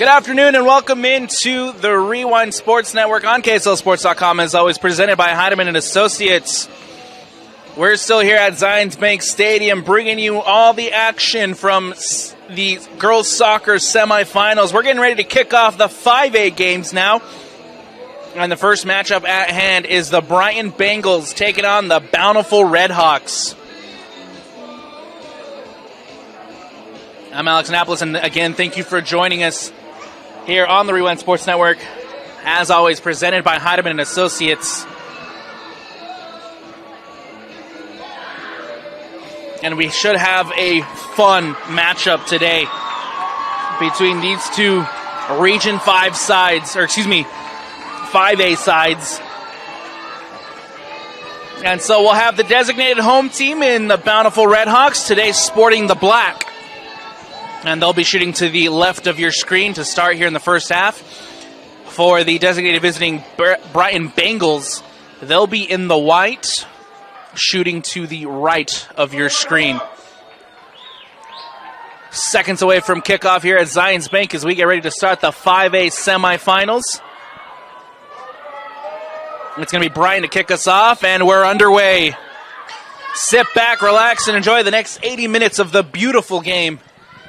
Good afternoon and welcome into the Rewind Sports Network on KSLSports.com, as always presented by Heidemann and Associates. We're still here at Zions Bank Stadium bringing you all the action from the girls soccer semifinals. We're getting ready to kick off the 5A games now. And the first matchup at hand is the Brighton Bengals taking on the Bountiful Redhawks. I'm Alex Annapolis, and again, thank you for joining us here on the Rewind Sports Network. As always, presented by Heidemann and Associates. And we should have a fun matchup today between these two Region 5 sides, 5A sides. And so we'll have the designated home team in the Bountiful Redhawks, today sporting the black. And they'll be shooting to the left of your screen to start here in the first half. For the designated visiting Brighton Bengals, they'll be in the white, shooting to the right of your screen. Seconds away from kickoff here at Zions Bank as we get ready to start the 5A semifinals. It's going to be Brighton to kick us off, and we're underway. Sit back, relax, and enjoy the next 80 minutes of the beautiful game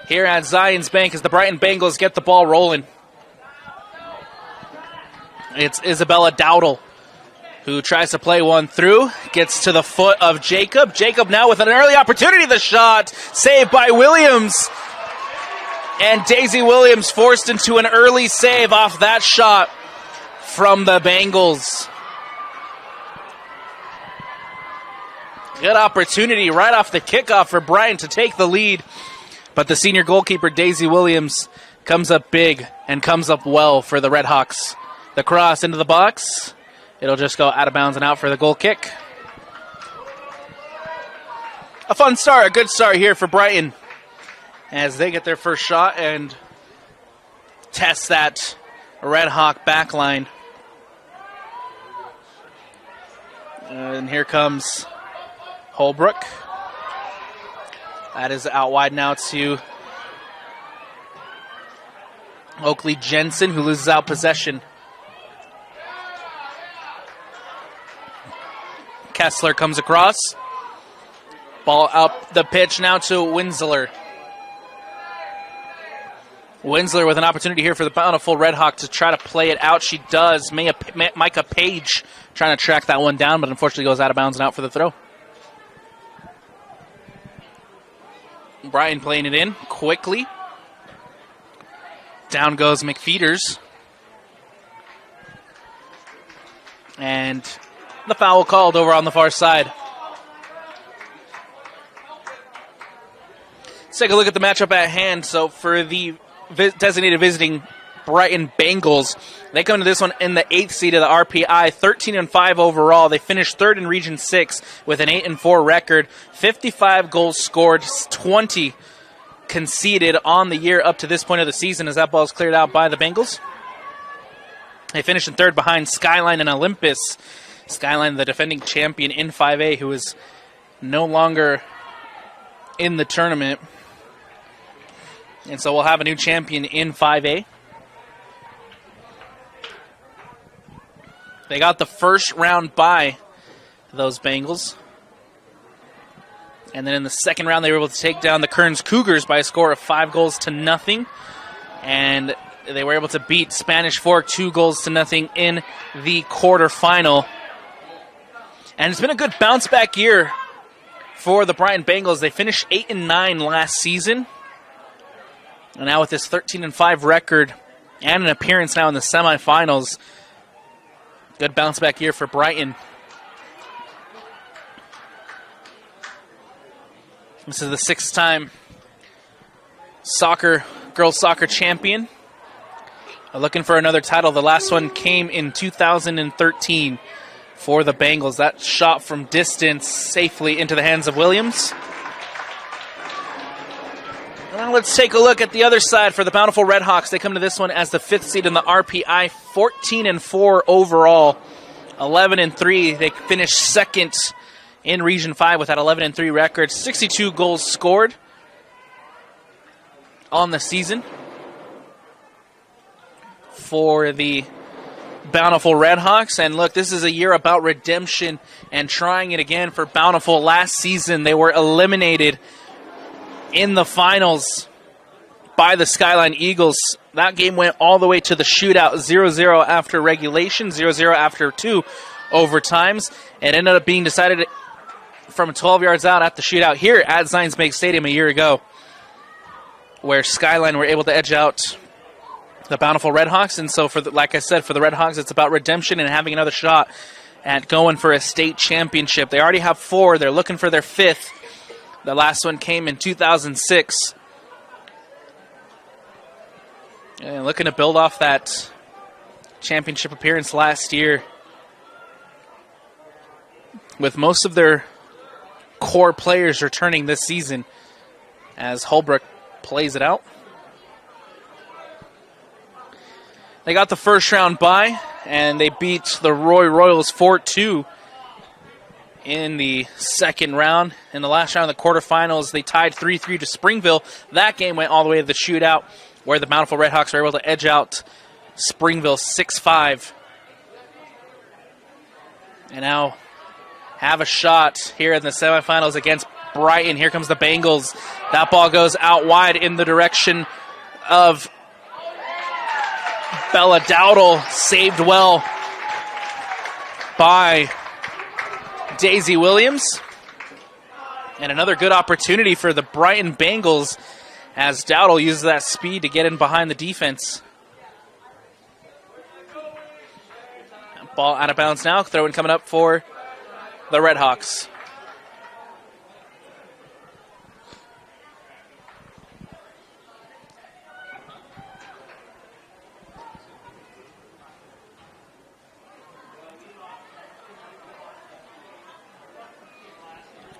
here at Zions Bank as the Brighton Bengals get the ball rolling. It's Isabella Dowdle who tries to play one through, gets to the foot of Jacob. Jacob now with an early opportunity, the shot saved by Williams. And Daisy Williams forced into an early save off that shot from the Bengals. Good opportunity right off the kickoff for Brighton to take the lead. But the senior goalkeeper, Daisy Williams, comes up big and comes up well for the Redhawks. The cross into the box. It'll just go out of bounds and out for the goal kick. A fun start, a good start here for Brighton as they get their first shot and test that Redhawk back line. And here comes Holbrook. That is out wide now to Oakley Jensen, who loses out possession. Kessler comes across. Ball up the pitch now to Winsler. Winsler with an opportunity here for the Bountiful Redhawk to try to play it out. She does. Micah Page trying to track that one down, but unfortunately goes out of bounds and out for the throw. Brian playing it in quickly. Down goes McFeeters. And the foul called over on the far side. Let's take a look at the matchup at hand. So for the designated visiting Brighton Bengals, they come to this one in the 8th seed of the RPI, 13-5 overall. They finished 3rd in Region 6 with an 8-4 record, 55 goals scored, 20 conceded on the year up to this point of the season as that ball is cleared out by the Bengals. They finished in 3rd behind Skyline and Olympus. Skyline, the defending champion in 5A, who is no longer in the tournament. And so we'll have a new champion in 5A. They got the first round bye, those Bengals. And then in the second round, they were able to take down the Kearns Cougars by a score of 5-0. And they were able to beat Spanish Fork 2-0 in the quarterfinal. And it's been a good bounce-back year for the Brighton Bengals. They finished 8-9 last season. And now with this 13-5 record and an appearance now in the semifinals, good bounce-back year for Brighton. This is the 6th-time girls soccer champion. Looking for another title. The last one came in 2013 for the Bengals. That shot from distance safely into the hands of Williams. Now let's take a look at the other side for the Bountiful Redhawks. They come to this one as the 5th seed in the RPI, 14-4 overall, 11-3. They finished 2nd in Region 5 with that 11-3 record, 62 goals scored on the season. for the Bountiful Redhawks. And look, this is a year about redemption and trying it again for Bountiful. Last season, they were eliminated in the finals by the Skyline Eagles. That game went all the way to the shootout, 0-0 after regulation, 0-0 after 2 overtimes. It ended up being decided from 12 yards out at the shootout here at Zions Bank Stadium a year ago, where Skyline were able to edge out the Bountiful Redhawks. And so, like I said, for the Redhawks, it's about redemption and having another shot at going for a state championship. They already have 4. They're looking for their 5th. The last one came in 2006. And looking to build off that championship appearance last year, with most of their core players returning this season as Holbrook plays it out. They got the first round bye, and they beat the Roy Royals 4-2 in the second round. In the last round of the quarterfinals, they tied 3-3 to Springville. That game went all the way to the shootout, where the Bountiful Redhawks were able to edge out Springville 6-5. And now have a shot here in the semifinals against Brighton. Here comes the Bengals. That ball goes out wide in the direction of Bella Dowdle, saved well by Daisy Williams. And another good opportunity for the Brighton Bengals as Dowdle uses that speed to get in behind the defense. Ball out of bounds now. Throw-in coming up for the Redhawks.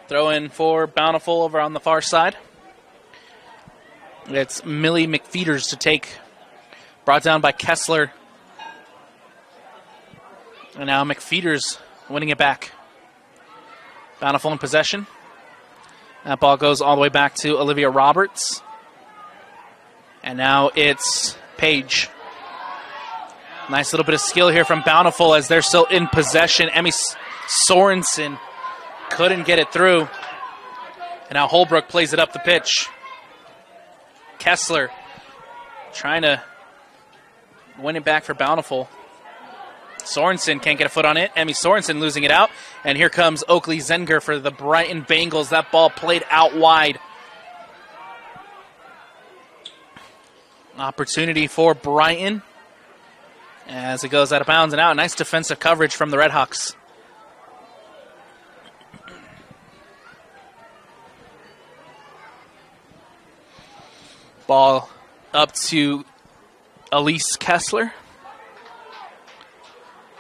Throw in for Bountiful over on the far side. It's Millie McFeeters to take. Brought down by Kessler. And now McFeeters winning it back. Bountiful in possession. That ball goes all the way back to Olivia Roberts. And now it's Page. Nice little bit of skill here from Bountiful as they're still in possession. Emmy Sorensen couldn't get it through. And now Holbrook plays it up the pitch. Kessler trying to win it back for Bountiful. Sorensen can't get a foot on it. Emmy Sorensen losing it out. And here comes Oakley Zenger for the Brighton Bengals. That ball played out wide. Opportunity for Brighton as it goes out of bounds and out. Nice defensive coverage from the Redhawks. Ball up to Elise Kessler.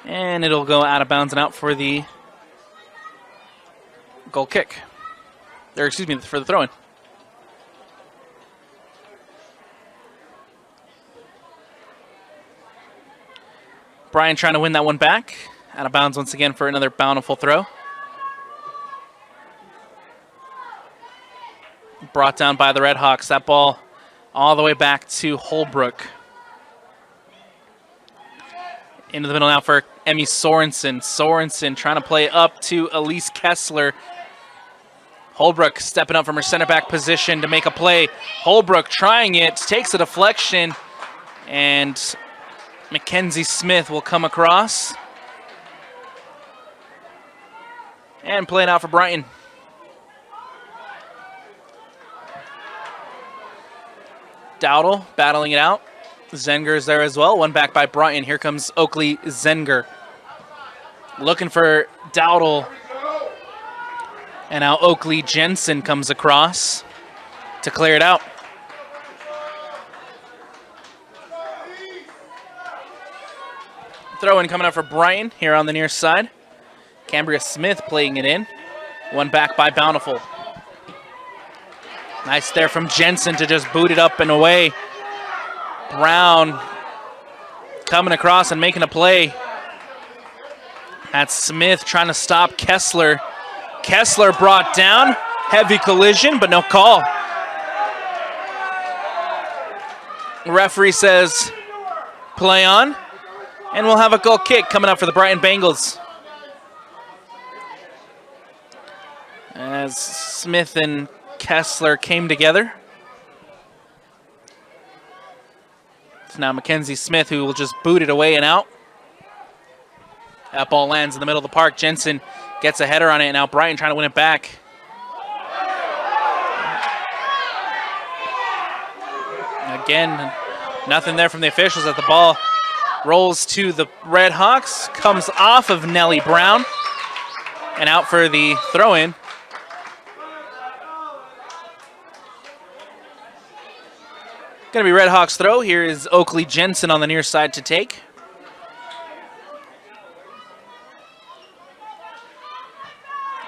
And it'll go out of bounds and out for the goal kick. Or excuse me, for the throw-in. Brian trying to win that one back. Out of bounds once again for another Bountiful throw. Brought down by the Redhawks. That ball all the way back to Holbrook. Into the middle now for Emmy Sorensen. Sorensen trying to play up to Elise Kessler. Holbrook stepping up from her center back position to make a play. Holbrook trying it, takes a deflection, and Mackenzie Smith will come across and play it out for Brighton. Dowdle battling it out. Zenger is there as well. One back by Brighton. Here comes Oakley Zenger. Looking for Dowdle. And now Oakley Jensen comes across to clear it out. Throw-in coming up for Brighton here on the near side. Cambria Smith playing it in. One back by Bountiful. Nice there from Jensen to just boot it up and away. Brown coming across and making a play. That's Smith trying to stop Kessler. Kessler brought down. Heavy collision, but no call. The referee says play on. And we'll have a goal kick coming up for the Brighton Bengals. As Smith and Kessler came together. It's now Mackenzie Smith who will just boot it away and out. That ball lands in the middle of the park. Jensen gets a header on it, and now Brighton trying to win it back. Again, nothing there from the officials as the ball rolls to the Redhawks, comes off of Nellie Brown, and out for the throw-in. Going to be Redhawks throw. Here is Oakley Jensen on the near side to take.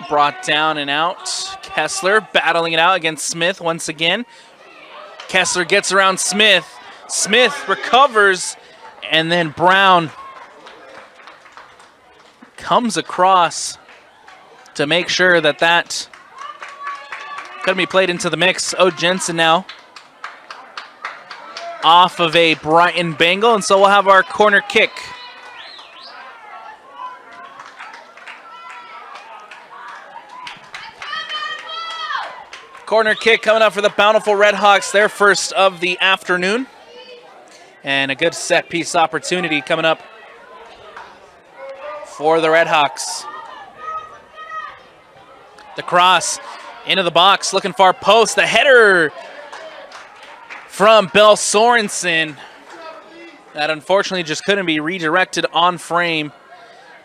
Brought down and out. Kessler battling it out against Smith once again. Kessler gets around Smith. Smith recovers, and then Brown comes across to make sure that that going to be played into the mix. Oh, Jensen now off of a Brighton Bengal, and so we'll have our corner kick. Corner kick coming up for the Bountiful Redhawks, their first of the afternoon. And a good set piece opportunity coming up for the Redhawks. The cross into the box, looking far post. The header from Bell Sorensen. That unfortunately just couldn't be redirected on frame.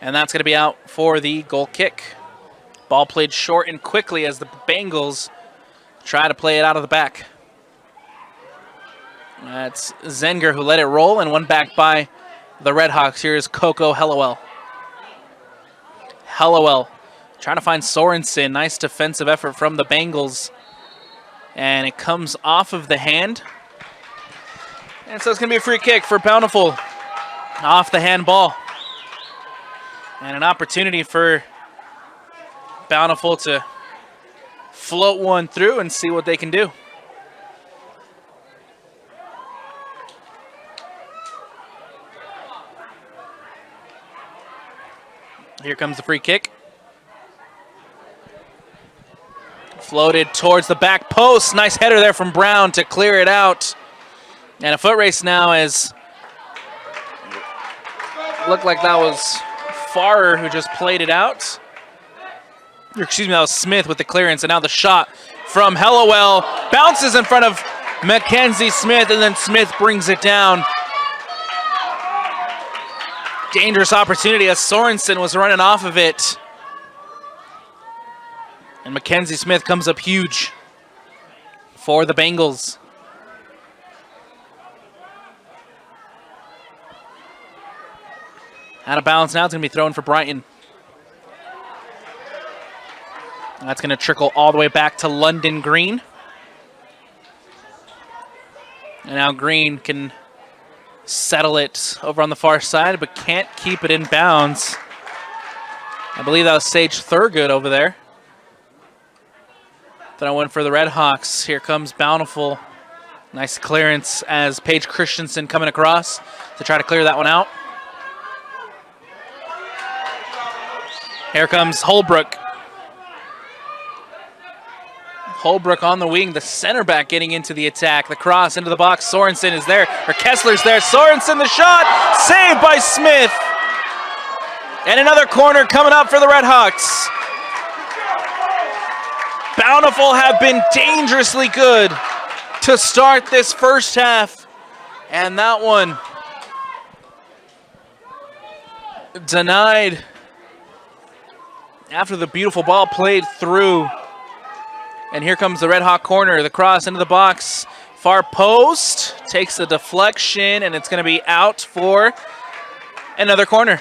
And that's going to be out for the goal kick. Ball played short and quickly as the Bengals try to play it out of the back. That's Zenger who let it roll and one back by the Redhawks. Here is Coco Hellowell. Hellowell trying to find Sorensen. Nice defensive effort from the Bengals. And it comes off of the hand. And so it's going to be a free kick for Bountiful off the handball. And an opportunity for Bountiful to float one through and see what they can do. Here comes the free kick. Floated towards the back post. Nice header there from Brown to clear it out. And a foot race now as looked like that was Farrer who just played it out. Or excuse me, that was Smith with the clearance. And now the shot from Hellowell bounces in front of Mackenzie Smith, and then Smith brings it down. Dangerous opportunity as Sorensen was running off of it. And Mackenzie Smith comes up huge for the Bengals. Out of bounds now, it's going to be thrown for Brighton. That's going to trickle all the way back to London Green. And now Green can settle it over on the far side, but can't keep it in bounds. I believe that was Sage Thurgood over there. Throw in for the Redhawks. Here comes Bountiful. Nice clearance as Paige Christensen coming across to try to clear that one out. Here comes Holbrook. Holbrook on the wing, the center back getting into the attack. The cross into the box. Sorensen is there, or Kessler's there. Sorensen, the shot, saved by Smith. And another corner coming up for the Redhawks. Bountiful have been dangerously good to start this first half. And that one denied after the beautiful ball played through. And here comes the Red Hawk corner. The cross into the box. Far post. Takes a deflection, and it's going to be out for another corner.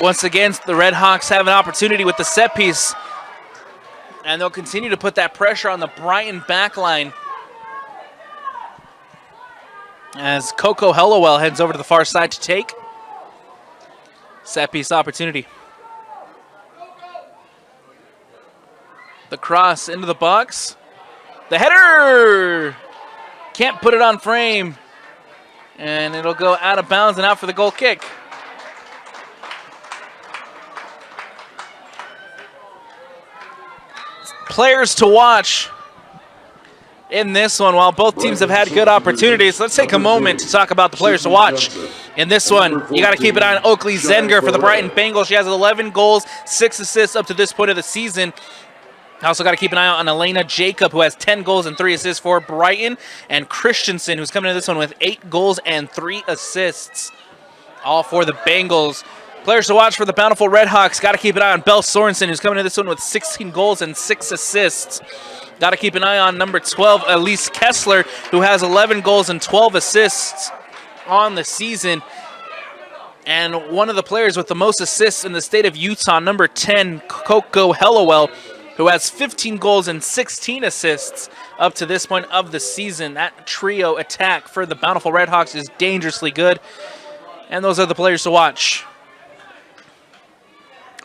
Once again, the Red Hawks have an opportunity with the set piece. And they'll continue to put that pressure on the Brighton back line. As Coco Hellowell heads over to the far side to take. Set piece opportunity. The cross into the box. The header Can't put it on frame. And it'll go out of bounds and out for the goal kick. Players to watch in this one. While both teams have had good opportunities, let's take a moment to talk about the players to watch. In this one, you got to keep an eye on Oakley Zenger for the Brighton Bengals. She has 11 goals, 6 assists up to this point of the season. Also got to keep an eye on Elena Jacob, who has 10 goals and 3 assists for Brighton. And Christensen, who's coming to this one with 8 goals and 3 assists. All for the Bengals. Players to watch for the Bountiful Redhawks. Got to keep an eye on Belle Sorensen, who's coming to this one with 16 goals and 6 assists. Got to keep an eye on number 12, Elise Kessler, who has 11 goals and 12 assists on the season. And one of the players with the most assists in the state of Utah, number 10, Coco Hellowell, who has 15 goals and 16 assists up to this point of the season. That trio attack for the Bountiful Redhawks is dangerously good. And those are the players to watch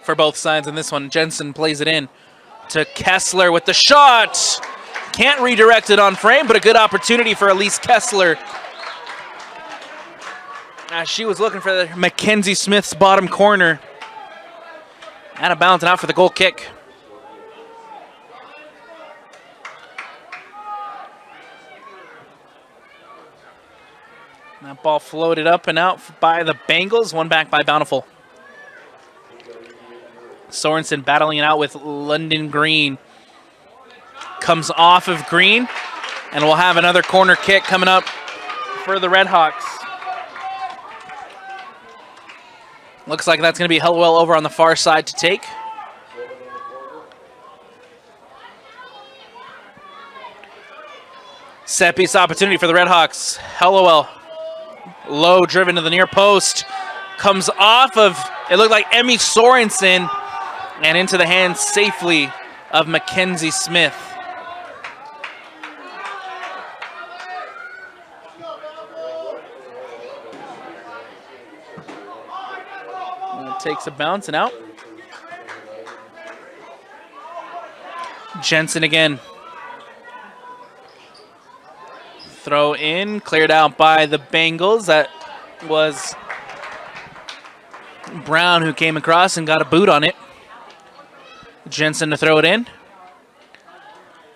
for both sides in this one. Jensen plays it in to Kessler with the shot. Can't redirect it on frame, but a good opportunity for Elise Kessler. She was looking for Mackenzie Smith's bottom corner. Out of bounds and out for the goal kick. That ball floated up and out by the Bengals. One back by Bountiful. Sorensen battling it out with London Green. Comes off of Green. And we'll have another corner kick coming up for the Redhawks. Looks like that's going to be Hellwell over on the far side to take. Set piece opportunity for the Redhawks. Hellwell. Low driven to the near post. Comes off of, it looked like Emmy Sorensen, and into the hands safely of Mackenzie Smith. Takes a bounce and out. Jensen again. Throw in, cleared out by the Bengals. That was Brown who came across and got a boot on it. Jensen to throw it in.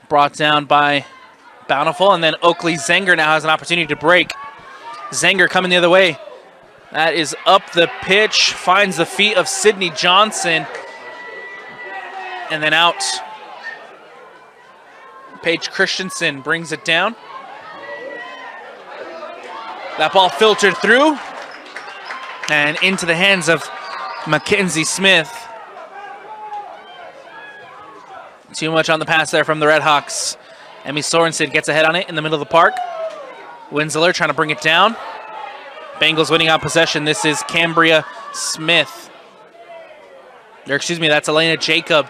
Brought down by Bountiful, and then Oakley Zenger now has an opportunity to break. Zenger coming the other way. That is up the pitch, finds the feet of Sydney Johnson, and then out. Paige Christensen brings it down. That ball filtered through and into the hands of Mackenzie Smith. Too much on the pass there from the Redhawks. Emmy Sorensen gets ahead on it in the middle of the park. Winsler trying to bring it down. Bengals winning out possession. This is Cambria Smith. Or excuse me, that's Elena Jacob.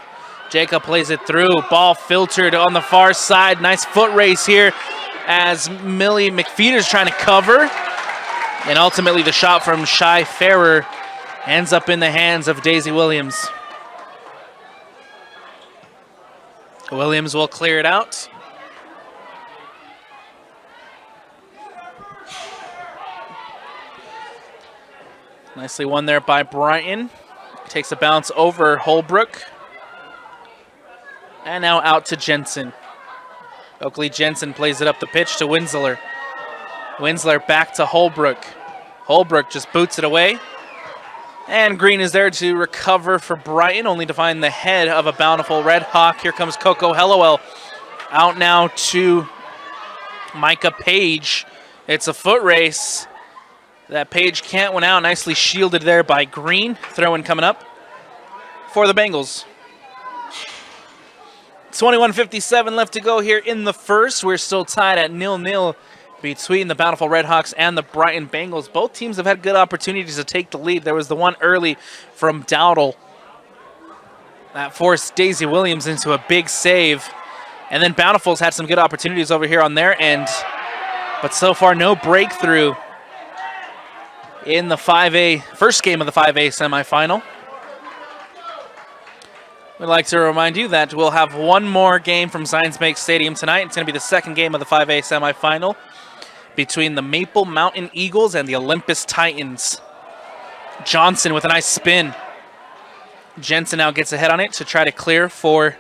Jacob plays it through. Ball filtered on the far side. Nice foot race here as Millie McFeeder's trying to cover. And ultimately the shot from Shy Ferrer ends up in the hands of Daisy Williams. Williams will clear it out. Nicely won there by Brighton. Takes a bounce over Holbrook. And now out to Jensen. Oakley Jensen plays it up the pitch to Winsler. Winsler back to Holbrook. Holbrook just boots it away. And Green is there to recover for Brighton, only to find the head of a Bountiful Red Hawk. Here comes Coco Hellowell. Out now to Micah Page. It's a foot race. That Page can't win out. Nicely shielded there by Green. Throw-in coming up for the Bengals. 21:57 left to go here in the first. We're still tied at 0-0 between the Bountiful Redhawks and the Brighton Bengals. Both teams have had good opportunities to take the lead. There was the one early from Dowdle that forced Daisy Williams into a big save. And then Bountiful's had some good opportunities over here on their end. But so far, no breakthrough in the 5A, first game of the 5A semifinal. We'd like to remind you that we'll have one more game from Science Bank Stadium tonight. It's going to be the second game of the 5A semifinal between the Maple Mountain Eagles and the Olympus Titans. Johnson with a nice spin. Jensen now gets ahead on it to try to clear for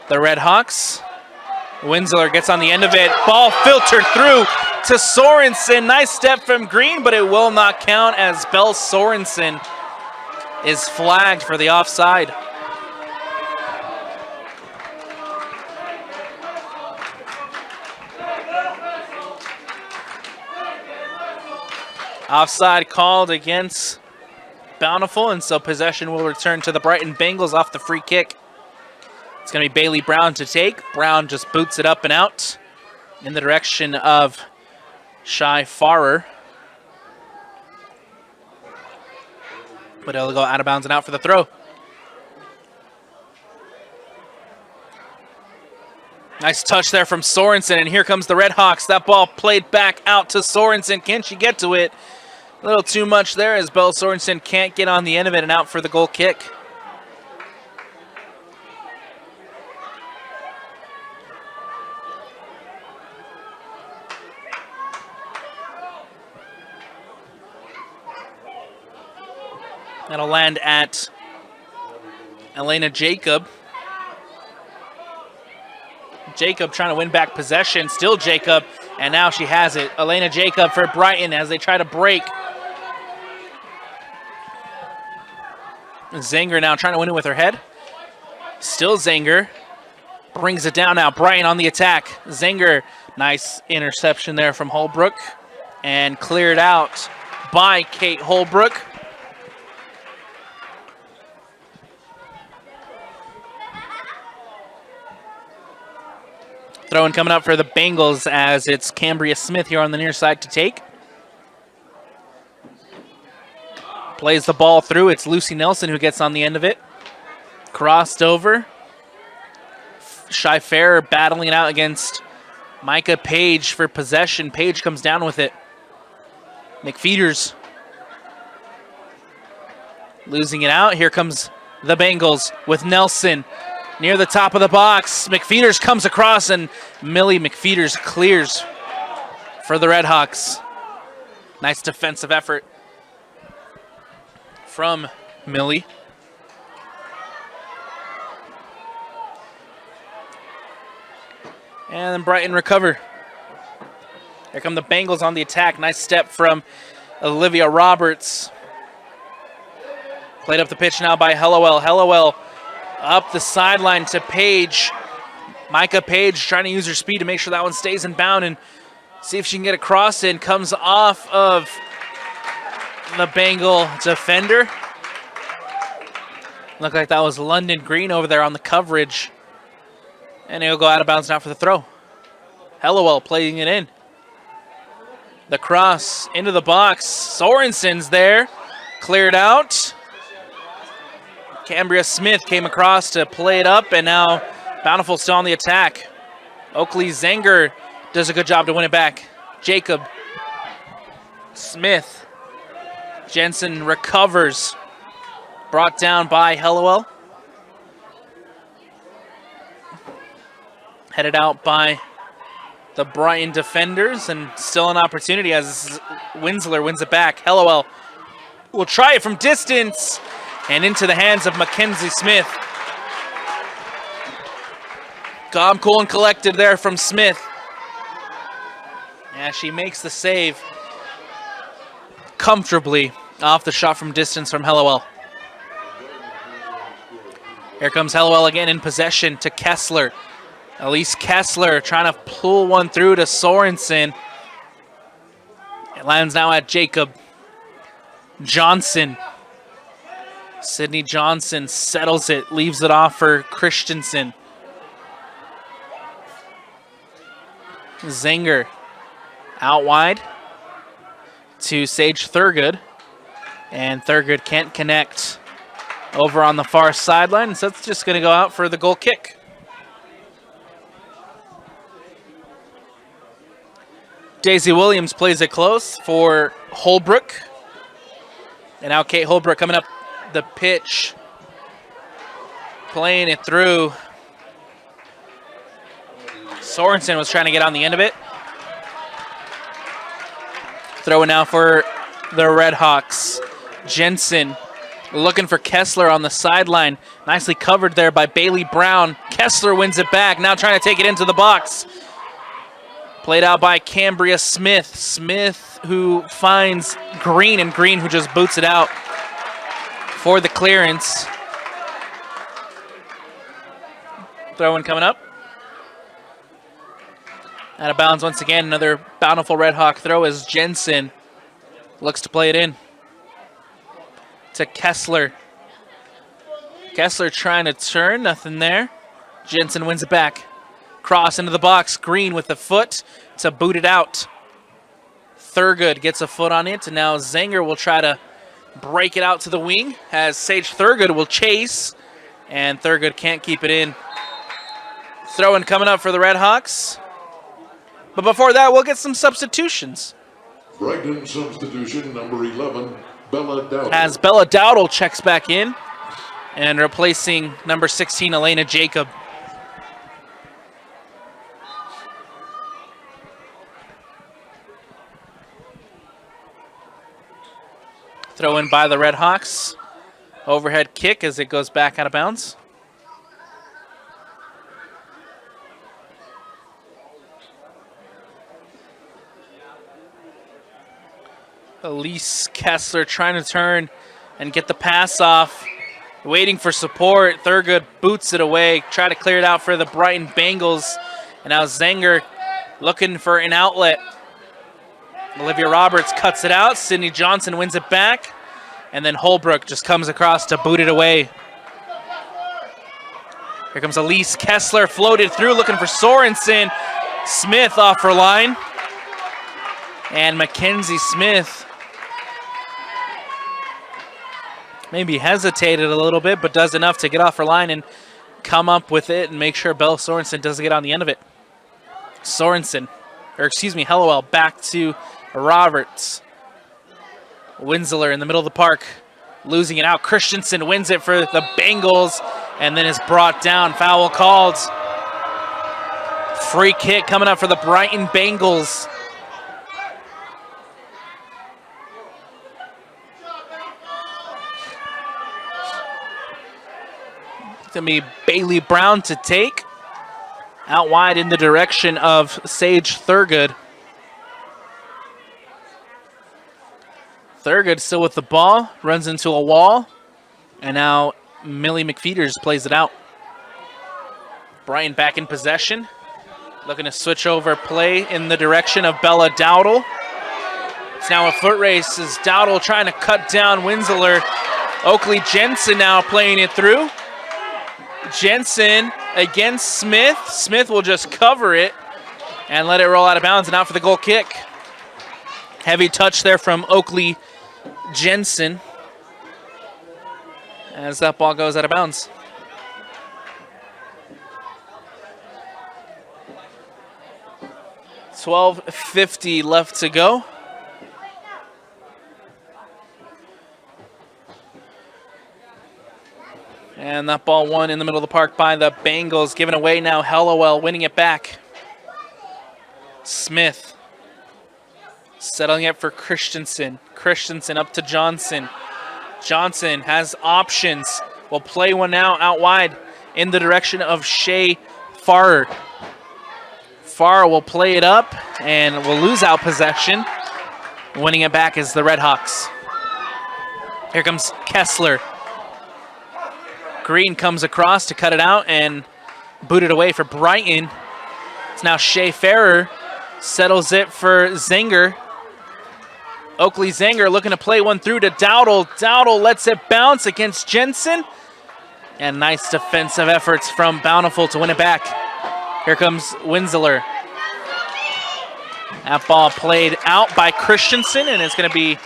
the Redhawks. Winsler gets on the end of it. Ball filtered through to Sorensen. Nice step from Green, but it will not count as Bell Sorensen is flagged for the offside. Offside called against Bountiful, and so possession will return to the Brighton Bengals off the free kick. It's going to be Bailey Brown to take. Brown just boots it up and out in the direction of Shai Farrer. But it'll go out of bounds and out for the throw. Nice touch there from Sorensen, and here comes the Redhawks. That ball played back out to Sorensen. Can she get to it? A little too much there as Bell Sorensen can't get on the end of it and out for the goal kick. That'll land at Elena Jacob. Jacob trying to win back possession. Still Jacob, and now she has it. Elena Jacob for Brighton as they try to break. Zanger now trying to win it with her head. Still Zanger. Brings it down now. Brighton on the attack. Zanger, nice interception there from Holbrook. And cleared out by Kate Holbrook. Throw-in coming up for the Bengals as it's Cambria Smith here on the near side to take. Plays the ball through. It's Lucy Nelson who gets on the end of it. Crossed over. Shai Farrer battling it out against Micah Page for possession. Page comes down with it. McFeeters losing it out. Here comes the Bengals with Nelson. Near the top of the box, McFeeters comes across, and Millie McFeeters clears for the Redhawks. Nice defensive effort from Millie. And then Brighton recover. Here come the Bengals on the attack. Nice step from Olivia Roberts. Played up the pitch now by Hellowell. Hellowell up the sideline to Page. Micah Page trying to use her speed to make sure that one stays in bound and see if she can get a cross in. Comes off of the Bengal defender. Looked like that was London Green over there on the coverage. And he'll go out of bounds now for the throw. Hellowell playing it in. The cross into the box. Sorensen's there. Cleared out. Cambria Smith came across to play it up, and now Bountiful still on the attack. Oakley Zenger does a good job to win it back. Jacob. Smith. Jensen recovers. Brought down by Hellowell. Headed out by the Brighton defenders, and still an opportunity as Winsler wins it back. Hellowell will try it from distance. And into the hands of Mackenzie Smith. Calm, cool, and collected there from Smith. As she makes the save comfortably off the shot from distance from Hellowell. Here comes Hellowell again in possession to Kessler. Elise Kessler trying to pull one through to Sorensen. It lands now at Jacob. Johnson. Sydney Johnson settles it, leaves it off for Christensen. Zenger out wide to Sage Thurgood. And Thurgood can't connect over on the far sideline, so it's just going to go out for the goal kick. Daisy Williams plays it close for Holbrook. And now Kate Holbrook coming up the pitch Playing it through. Sorensen was trying to get on the end of it. Throwing now for the Redhawks. Jensen looking for Kessler on the sideline. Nicely covered there by Bailey Brown. Kessler wins it back. Now trying to take it into the box. Played out by Cambria Smith. Smith who finds Green, and Green who just boots it out for the clearance. Throw-in coming up. Out of bounds once again. Another Bountiful Redhawk throw as Jensen looks to play it in to Kessler. Kessler trying to turn, nothing there. Jensen wins it back. Cross into the box. Green with the foot to boot it out. Thurgood gets a foot on it, and now Zenger will try to break it out to the wing as Sage Thurgood will chase, and Thurgood can't keep it in. Throw-in coming up for the Redhawks. But before that, we'll get some substitutions. Brighton substitution number 11, Bella Dowdle. As Bella Dowdle checks back in and replacing number 16, Elena Jacob. Throw in by the Redhawks. Overhead kick as it goes back out of bounds. Elise Kessler trying to turn and get the pass off. Waiting for support. Thurgood boots it away. Try to clear it out for the Brighton Bengals. And now Zenger looking for an outlet. Olivia Roberts cuts it out. Sydney Johnson wins it back. And then Holbrook just comes across to boot it away. Here comes Elise Kessler, floated through, looking for Sorensen. Smith off her line. And Mackenzie Smith maybe hesitated a little bit, but does enough to get off her line and come up with it and make sure Belle Sorensen doesn't get on the end of it. Hellowell back to Roberts. Winsler in the middle of the park, losing it out. Christensen wins it for the Bengals and then is brought down. Foul called. Free kick coming up for the Brighton Bengals. It's going to be Bailey Brown to take. Out wide in the direction of Sage Thurgood. Thurgood still with the ball, runs into a wall, and now Millie McFeeters plays it out. Brighton back in possession, looking to switch over play in the direction of Bella Dowdle. It's now a foot race as Dowdle trying to cut down Winsler. Oakley Jensen now playing it through. Jensen against Smith. Smith will just cover it and let it roll out of bounds and out for the goal kick. Heavy touch there from Oakley Jensen as that ball goes out of bounds. $12:50 left to go. And that ball won in the middle of the park by the Bengals. Given away now, Hellowell winning it back. Smith settling it for Christensen. Christensen up to Johnson. Johnson has options. Will play one now out wide in the direction of Shea Farrer. Farrer will play it up and will lose out possession. Winning it back is the Redhawks. Here comes Kessler. Green comes across to cut it out and boot it away for Brighton. It's now Shea Farrer. Settles it for Zenger. Oakley Zenger looking to play one through to Dowdle. Dowdle lets it bounce against Jensen. And nice defensive efforts from Bountiful to win it back. Here comes Winsler. That ball played out by Christensen, and it's going to be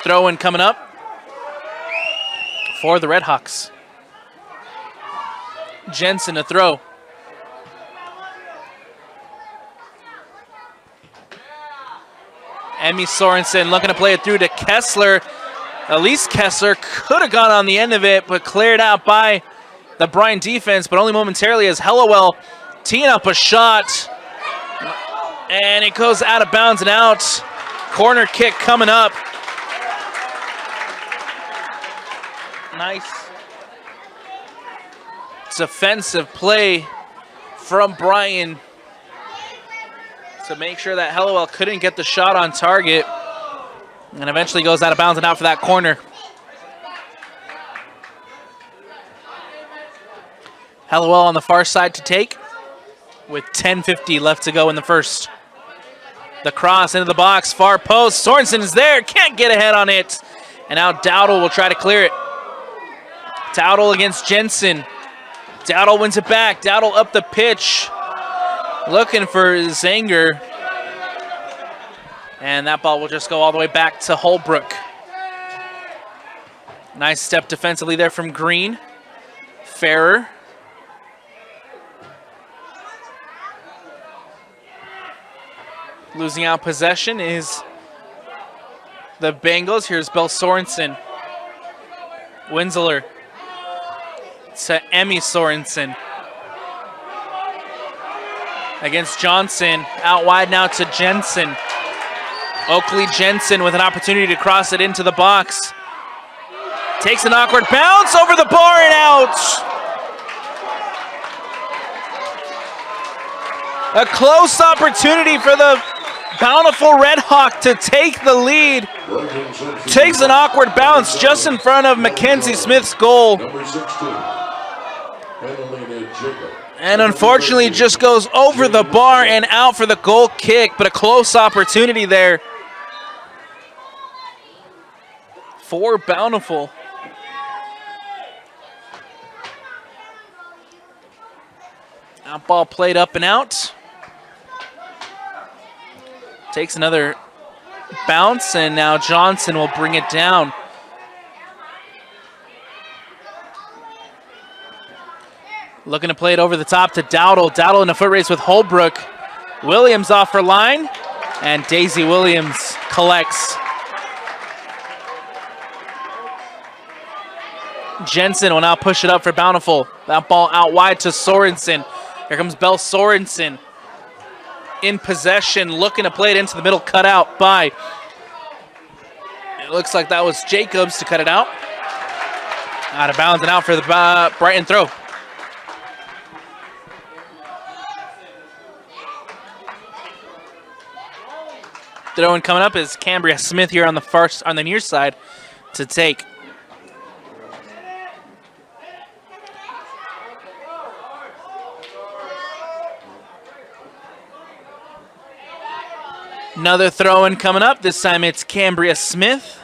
throw-in coming up for the Redhawks. Jensen to throw. Emmy Sorensen looking to play it through to Kessler. Elise Kessler could have gone on the end of it, but cleared out by the Brighton defense, but only momentarily as Hellawell teeing up a shot. And it goes out of bounds and out. Corner kick coming up. Nice defensive play from Brighton to make sure that Hellawell couldn't get the shot on target. And eventually goes out of bounds and out for that corner. Hellawell on the far side to take with 10:50 left to go in the first. The cross into the box, far post. Sorensen is there, can't get ahead on it. And now Dowdle will try to clear it. Dowdle against Jensen. Dowdle wins it back. Dowdle up the pitch. Looking for Zanger. And that ball will just go all the way back to Holbrook. Nice step defensively there from Green. Ferrer. Losing out possession is the Bengals. Here's Bell Sorensen. Winsler to Emmy Sorensen. Against Johnson. Out wide now to Jensen. Oakley Jensen with an opportunity to cross it into the box. Takes an awkward bounce over the bar and out. A close opportunity for the Bountiful Redhawk to take the lead. Takes an awkward bounce just in front of Mackenzie Smith's goal. And unfortunately just goes over the bar and out for the goal kick, but a close opportunity there for Bountiful. That ball played up and out. Takes another bounce, and now Johnson will bring it down. Looking to play it over the top to Dowdle. Dowdle in a foot race with Holbrook. Williams off her line, and Daisy Williams collects. Jensen will now push it up for Bountiful. That ball out wide to Sorensen. Here comes Bell Sorensen. In possession, looking to play it into the middle, cut out by, it looks like that was Jacobs to cut it out. Out of bounds and out for the Brighton throw. Throwing coming up is Cambria Smith here on the near side to take. Another throw-in coming up. This time it's Cambria Smith.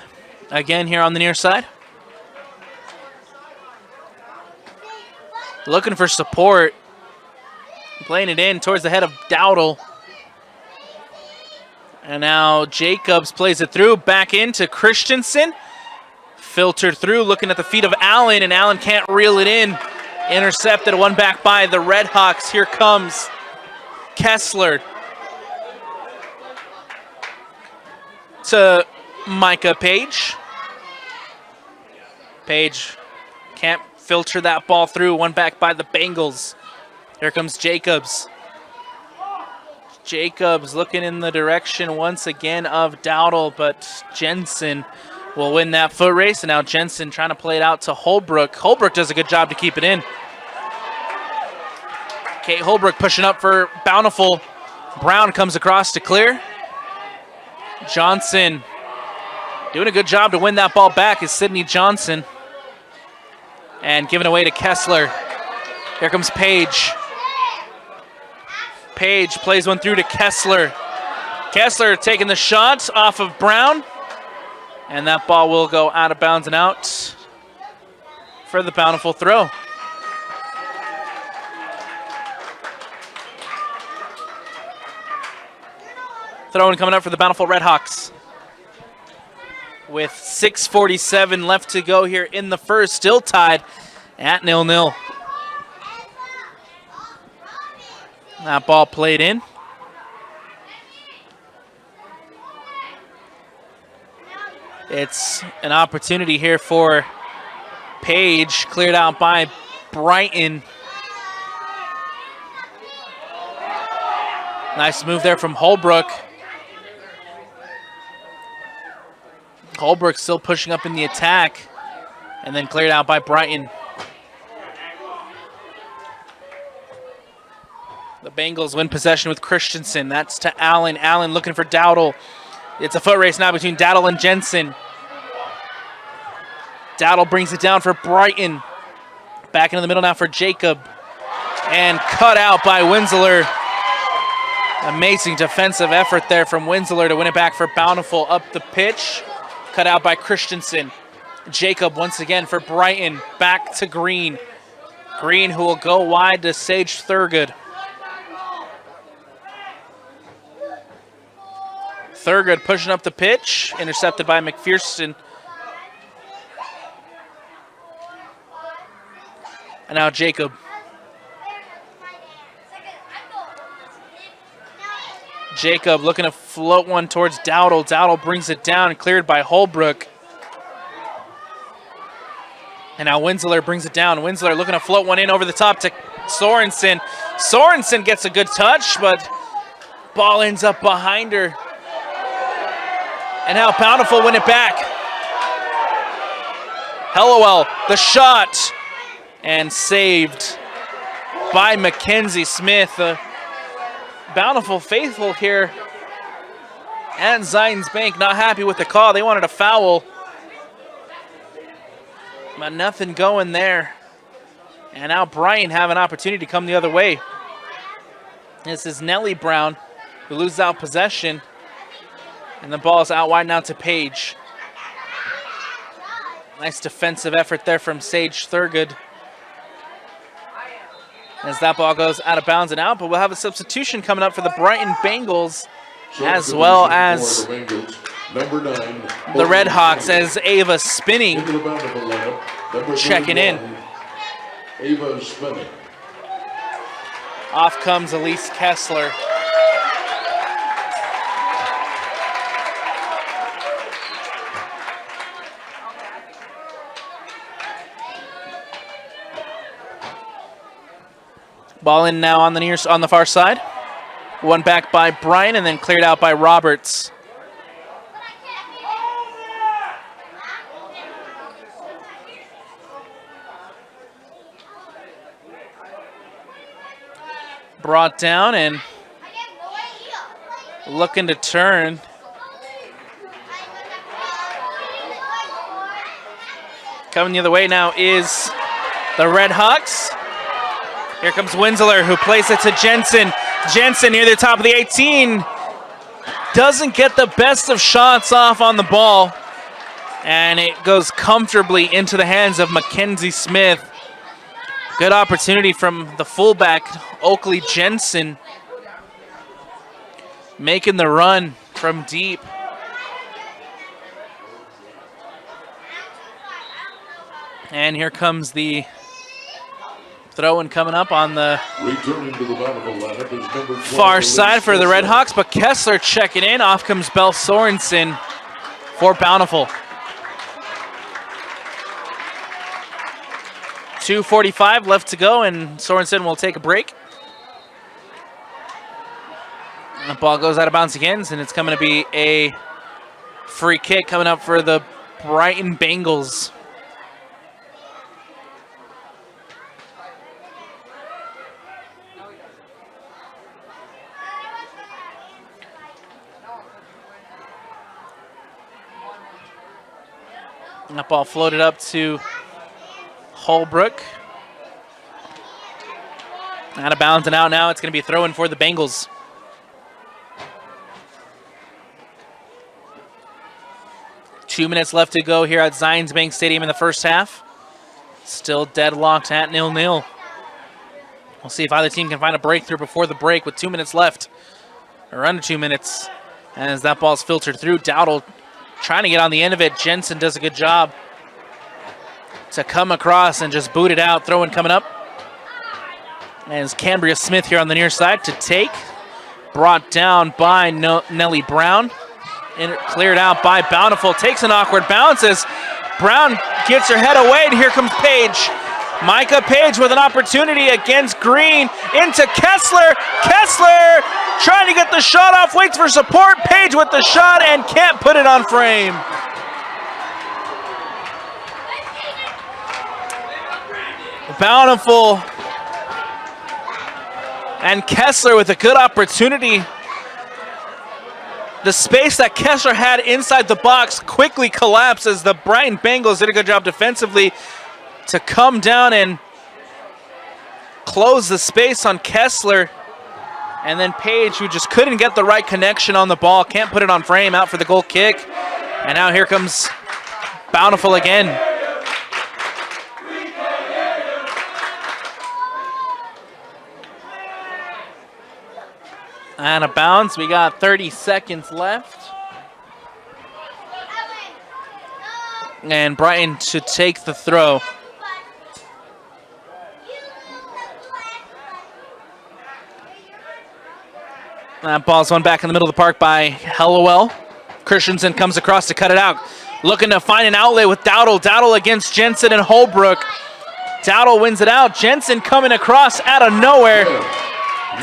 Again here on the near side. Looking for support. Playing it in towards the head of Dowdle. And now Jacobs plays it through. Back into Christensen. Filtered through, looking at the feet of Allen, and Allen can't reel it in. Intercepted, one back by the Redhawks. Here comes Kessler. To Micah Page. Page can't filter that ball through. One back by the Bengals. Here comes Jacobs. Jacobs looking in the direction once again of Dowdle, but Jensen will win that foot race. And now Jensen trying to play it out to Holbrook. Holbrook does a good job to keep it in. Kate Holbrook pushing up for Bountiful. Brown comes across to clear. Johnson doing a good job to win that ball back is Sydney Johnson. And giving away to Kessler. Here comes Page. Page plays one through to Kessler. Kessler taking the shot off of Brown. And that ball will go out of bounds and out for the Bountiful throw. Throwing coming up for the Bountiful Redhawks. With 6:47 left to go here in the first, still tied at 0-0. That ball played in. It's an opportunity here for Page, cleared out by Brighton. Nice move there from Holbrook. Holbrook still pushing up in the attack, and then cleared out by Brighton. The Bengals win possession with Christensen. That's to Allen. Allen looking for Dowdle. It's a foot race now between Dowdle and Jensen. Dowdle brings it down for Brighton. Back into the middle now for Jacob. And cut out by Winsler. Amazing defensive effort there from Winsler to win it back for Bountiful up the pitch. Cut out by Christensen. Jacob once again for Brighton. Back to Green. Green who will go wide to Sage Thurgood. Thurgood pushing up the pitch. Intercepted by McPherson. And now Jacob. Jacob looking to float one towards Dowdle. Dowdle brings it down, cleared by Holbrook. And now Winsler brings it down. Winsler looking to float one in over the top to Sorensen. Sorensen gets a good touch, but ball ends up behind her. And now Bountiful win it back. Hellowell, the shot. And saved by Mackenzie Smith. Bountiful faithful here at Zions Bank, not happy with the call. They wanted a foul, but nothing going there. And now Brian have an opportunity to come the other way. This is Nellie Brown who loses out possession, and the ball is out wide now to Page. Nice defensive effort there from Sage Thurgood. As that ball goes out of bounds and out, but we'll have a substitution coming up for the Brighton Bengals, as well as the Redhawks, as Ava Spinning checking in. Ava Spinning. Off comes Elise Kessler. Ball in now on the far side. One back by Bryan and then cleared out by Roberts. Brought down and looking to turn. Coming the other way now is the Redhawks. Here comes Winsler, who plays it to Jensen. Jensen near the top of the 18. Doesn't get the best of shots off on the ball. And it goes comfortably into the hands of Mackenzie Smith. Good opportunity from the fullback, Oakley Jensen. Making the run from deep. And here comes the throw-in coming up on the far side for the Redhawks, but Kessler checking in. Off comes Belle Sorensen for Bountiful. 2:45 left to go, and Sorensen will take a break. And the ball goes out of bounds again, and it's coming to be a free kick coming up for the Brighton Bengals. And that ball floated up to Holbrook. Out of bounds and out now. It's going to be a throw-in for the Bengals. Two minutes left to go here at Zions Bank Stadium in the first half. Still deadlocked at 0-0. We'll see if either team can find a breakthrough before the break with 2 minutes left. Or under 2 minutes. As that ball's filtered through, Dowdle trying to get on the end of it. Jensen does a good job to come across and just boot it out. Throw-in coming up. As Cambria Smith here on the near side to take. Brought down by Nellie Brown. Cleared out by Bountiful. Takes an awkward bounce as Brown gets her head away, and here comes Page. Micah Page with an opportunity against Green into Kessler. Kessler trying to get the shot off, waits for support. Page with the shot and can't put it on frame. Bountiful and Kessler with a good opportunity. The space that Kessler had inside the box quickly collapsed as the Brighton Bengals did a good job defensively to come down and close the space on Kessler. And then Page, who just couldn't get the right connection on the ball, can't put it on frame, out for the goal kick. And now here comes Bountiful again. And a bounce. We got 30 seconds left. And Brighton should take the throw. That ball's won back in the middle of the park by Hellowell. Christensen comes across to cut it out. Looking to find an outlet with Dowdle. Dowdle against Jensen and Holbrook. Dowdle wins it out. Jensen coming across out of nowhere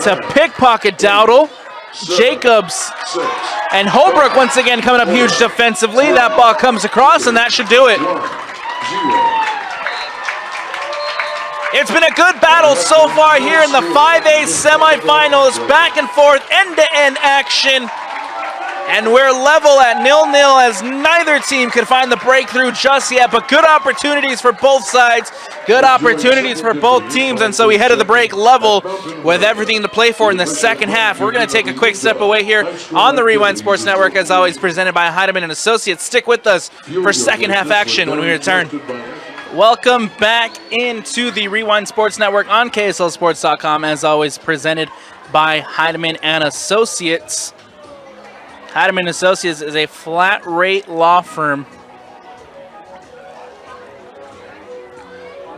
to pickpocket Dowdle. Jacobs and Holbrook once again coming up huge defensively. That ball comes across and that should do it. It's been a good battle so far here in the 5A semifinals. Back and forth, end-to-end action. And we're level at 0-0 as neither team could find the breakthrough just yet, but good opportunities for both sides, good opportunities for both teams, and so we head to the break level with everything to play for in the second half. We're going to take a quick step away here on the Rewind Sports Network, as always presented by Heidemann & Associates. Stick with us for second half action when we return. Welcome back into the Rewind Sports Network on KSLSports.com, as always presented by Heidemann & Associates. Heidemann & Associates is a flat-rate law firm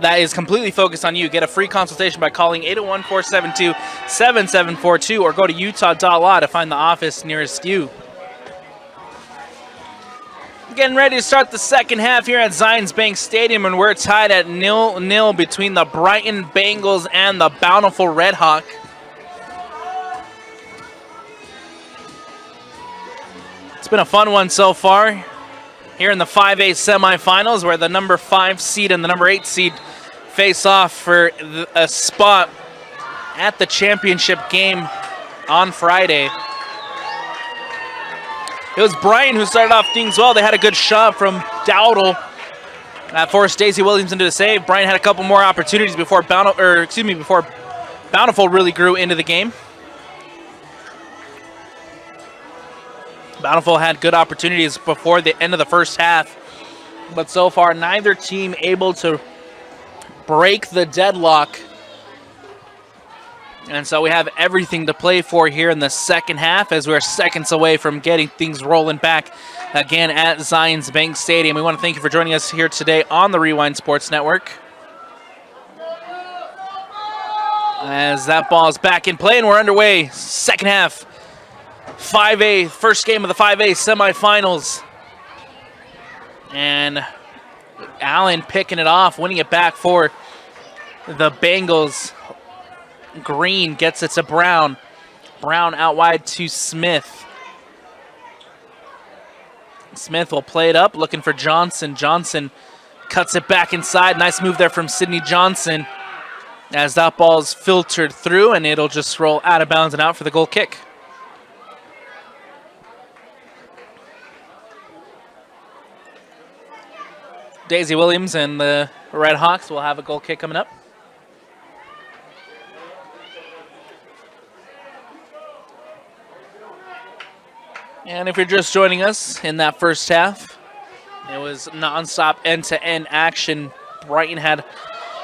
that is completely focused on you. Get a free consultation by calling 801-472-7742 or go to utah.law to find the office nearest you. Getting ready to start the second half here at Zions Bank Stadium, and we're tied at 0-0 between the Brighton Bengals and the Bountiful Redhawks. It's been a fun one so far here in the 5A semifinals, where the number 5 seed and the number 8 seed face off for a spot at the championship game on Friday. It was Brighton who started off things well. They had a good shot from Dowdle that forced Daisy Williams into the save. Brighton had a couple more opportunities before Bountiful really grew into the game. Bountiful had good opportunities before the end of the first half, but so far neither team able to break the deadlock. And so we have everything to play for here in the second half, as we're seconds away from getting things rolling back again at Zions Bank Stadium. We want to thank you for joining us here today on the Rewind Sports Network. As that ball is back in play and we're underway, second half. 5A, first game of the 5A semifinals. And Allen picking it off, winning it back for the Bengals. Green gets it to Brown. Brown out wide to Smith. Smith will play it up, looking for Johnson. Johnson cuts it back inside. Nice move there from Sidney Johnson, as that ball's filtered through, and it'll just roll out of bounds and out for the goal kick. Daisy Williams and the Redhawks will have a goal kick coming up. And if you're just joining us in that first half, it was nonstop end-to-end action. Brighton had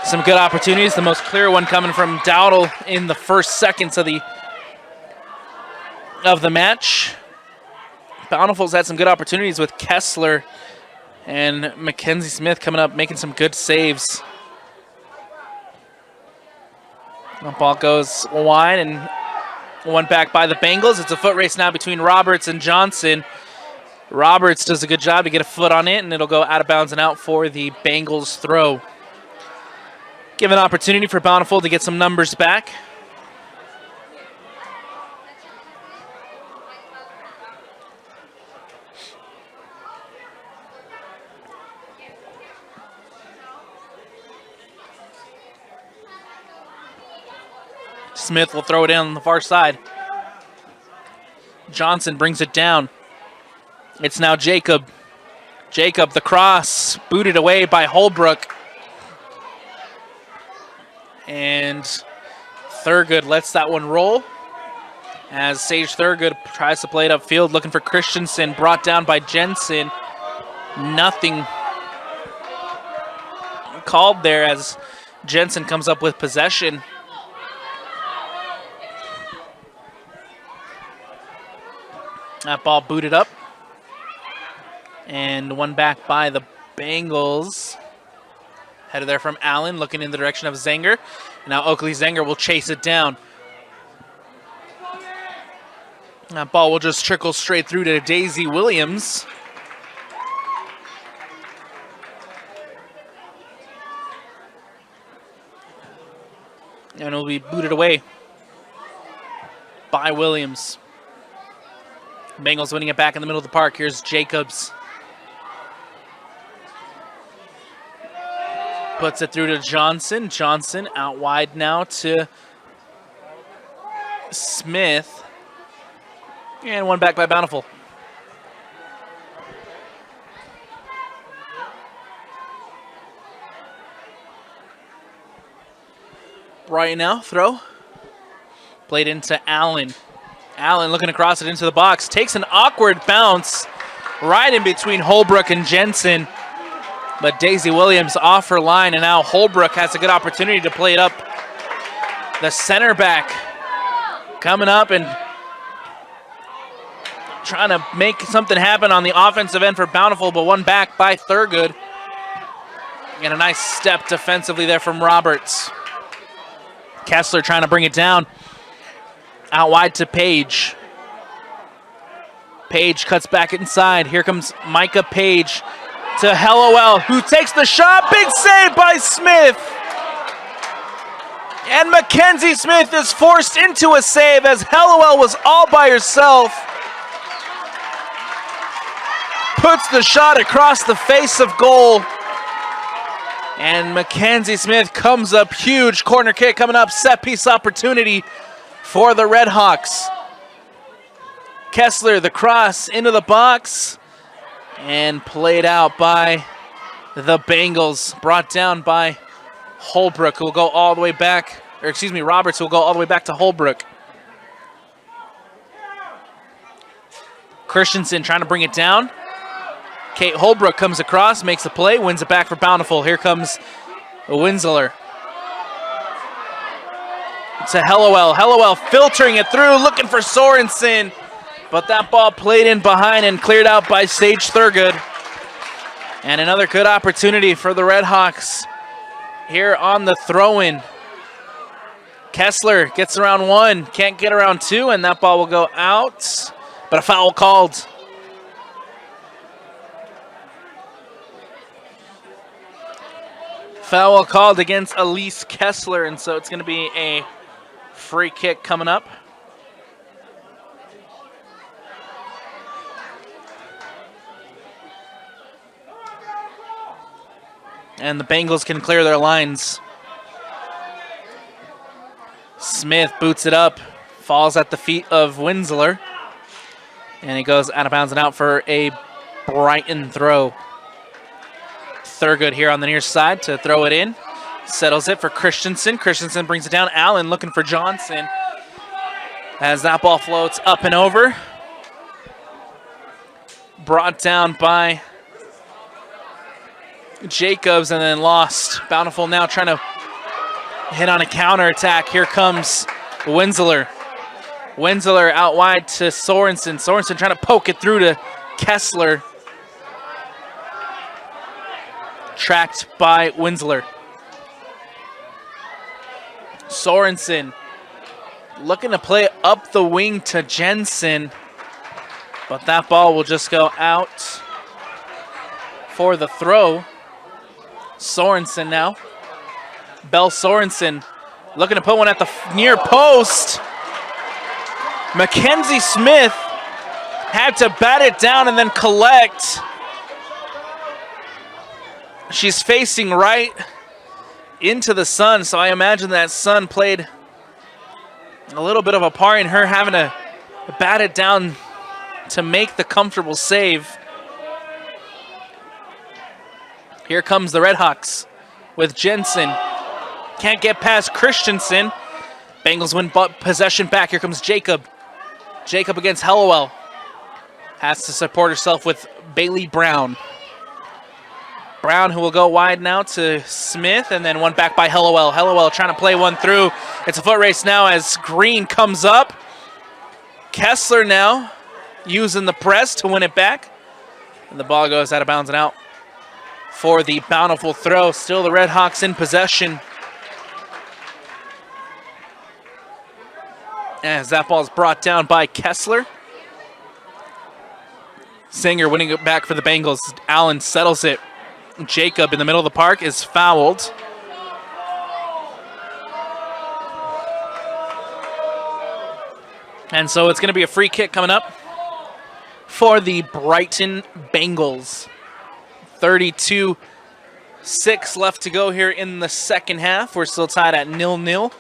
some good opportunities. The most clear one coming from Dowdle in the first seconds of the match. Bountiful's had some good opportunities with Kessler and Mackenzie Smith coming up, making some good saves. The ball goes wide and one back by the Bengals. It's a foot race now between Roberts and Johnson. Roberts does a good job to get a foot on it, and it'll go out of bounds and out for the Bengals throw. Give an opportunity for Bountiful to get some numbers back. Smith will throw it in on the far side. Johnson brings it down. It's now Jacob. Jacob, the cross, booted away by Holbrook. And Thurgood lets that one roll as Sage Thurgood tries to play it upfield, looking for Christensen, brought down by Jensen. Nothing called there as Jensen comes up with possession. That ball booted up. And one back by the Bengals. Headed there from Allen, looking in the direction of Zenger. Now Oakley Zenger will chase it down. That ball will just trickle straight through to Daisy Williams. And it'll be booted away by Williams. Bengals winning it back in the middle of the park. Here's Jacobs. Puts it through to Johnson. Johnson out wide now to Smith. And one back by Bountiful. Brighton now, throw. Played into Allen. Allen looking across it into the box. Takes an awkward bounce right in between Holbrook and Jensen. But Daisy Williams off her line, and now Holbrook has a good opportunity to play it up. The center back coming up and trying to make something happen on the offensive end for Bountiful, but one back by Thurgood. And a nice step defensively there from Roberts. Kessler trying to bring it down. Out wide to Page. Page cuts back inside. Here comes Micah Page to Hellowell, who takes the shot. Big save by Smith. And Mackenzie Smith is forced into a save as Hellowell was all by herself. Puts the shot across the face of goal. And Mackenzie Smith comes up huge. Corner kick coming up. Set piece opportunity for the Redhawks. Kessler, the cross into the box. And played out by the Bengals. Brought down by Holbrook, who will go all the way back. Or excuse me, Roberts, who will go all the way back to Holbrook. Christensen trying to bring it down. Kate Holbrook comes across, makes a play, wins it back for Bountiful. Here comes Winsler. To Hellowell. Hellowell filtering it through, looking for Sorensen. But that ball played in behind and cleared out by Sage Thurgood. And another good opportunity for the Redhawks here on the throw-in. Kessler gets around one, can't get around two, and that ball will go out. But a foul called. Foul called against Elise Kessler, and so it's going to be a free kick coming up. And the Bengals can clear their lines. Smith boots it up, falls at the feet of Winsler, and he goes out of bounds and out for a Brighton throw. Thurgood here on the near side to throw it in. Settles it for Christensen. Christensen brings it down. Allen looking for Johnson. As that ball floats up and over. Brought down by Jacobs and then lost. Bountiful now trying to hit on a counterattack. Here comes Winsler. Winsler out wide to Sorensen. Sorensen trying to poke it through to Kessler. Tracked by Winsler. Sorensen looking to play up the wing to Jensen. But that ball will just go out for the throw. Sorensen now. Bell Sorensen looking to put one at the near post. Mackenzie Smith had to bat it down and then collect. She's facing right into the sun, so I imagine that sun played a little bit of a part in her having to bat it down to make the comfortable save. Here comes the Redhawks with Jensen. Can't get past Christensen. Bengals win possession back. Here comes Jacob. Jacob against Hellowell. Has to support herself with Bailey Brown. Brown, who will go wide now to Smith, and then one back by Hellowell. Hellowell trying to play one through. It's a foot race now as Green comes up. Kessler now using the press to win it back. And the ball goes out of bounds and out for the Bountiful throw. Still the Redhawks in possession. As that ball is brought down by Kessler. Singer winning it back for the Bengals. Allen settles it. Jacob in the middle of the park is fouled. And so it's going to be a free kick coming up for the Brighton Bengals. 32-6 left to go here in the second half. We're still tied at 0-0.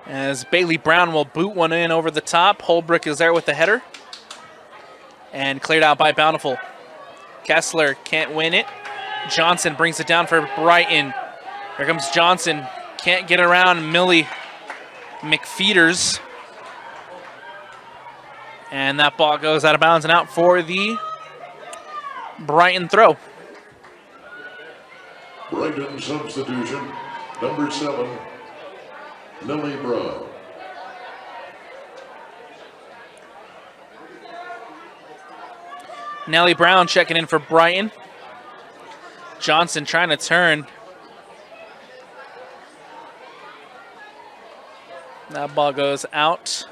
As Bailey Brown will boot one in over the top. Holbrook is there with the header. And cleared out by Bountiful. Kessler can't win it. Johnson brings it down for Brighton. Here comes Johnson. Can't get around Millie McFeeters. And that ball goes out of bounds and out for the Brighton throw. Brighton substitution, number 7, Millie Brown. Nellie Brown checking in for Brighton. Johnson trying to turn. That ball goes out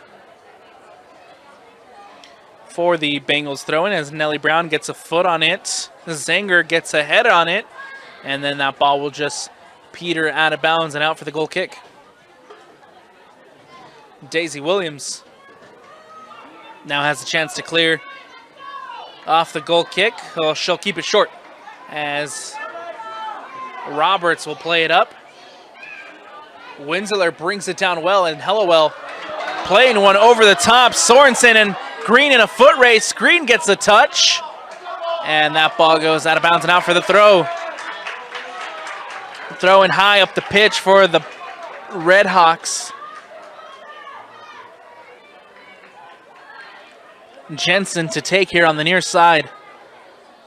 for the Bengals throw-in as Nellie Brown gets a foot on it. Zanger gets a head on it. And then that ball will just peter out of bounds and out for the goal kick. Daisy Williams now has a chance to clear off the goal kick. Oh, she'll keep it short as Roberts will play it up. Winsler brings it down well, and Hellowell playing one over the top. Sorensen and Green in a foot race. Green gets a touch, and that ball goes out of bounds and out for the throw. Throwing high up the pitch for the Redhawks. Jensen to take here on the near side.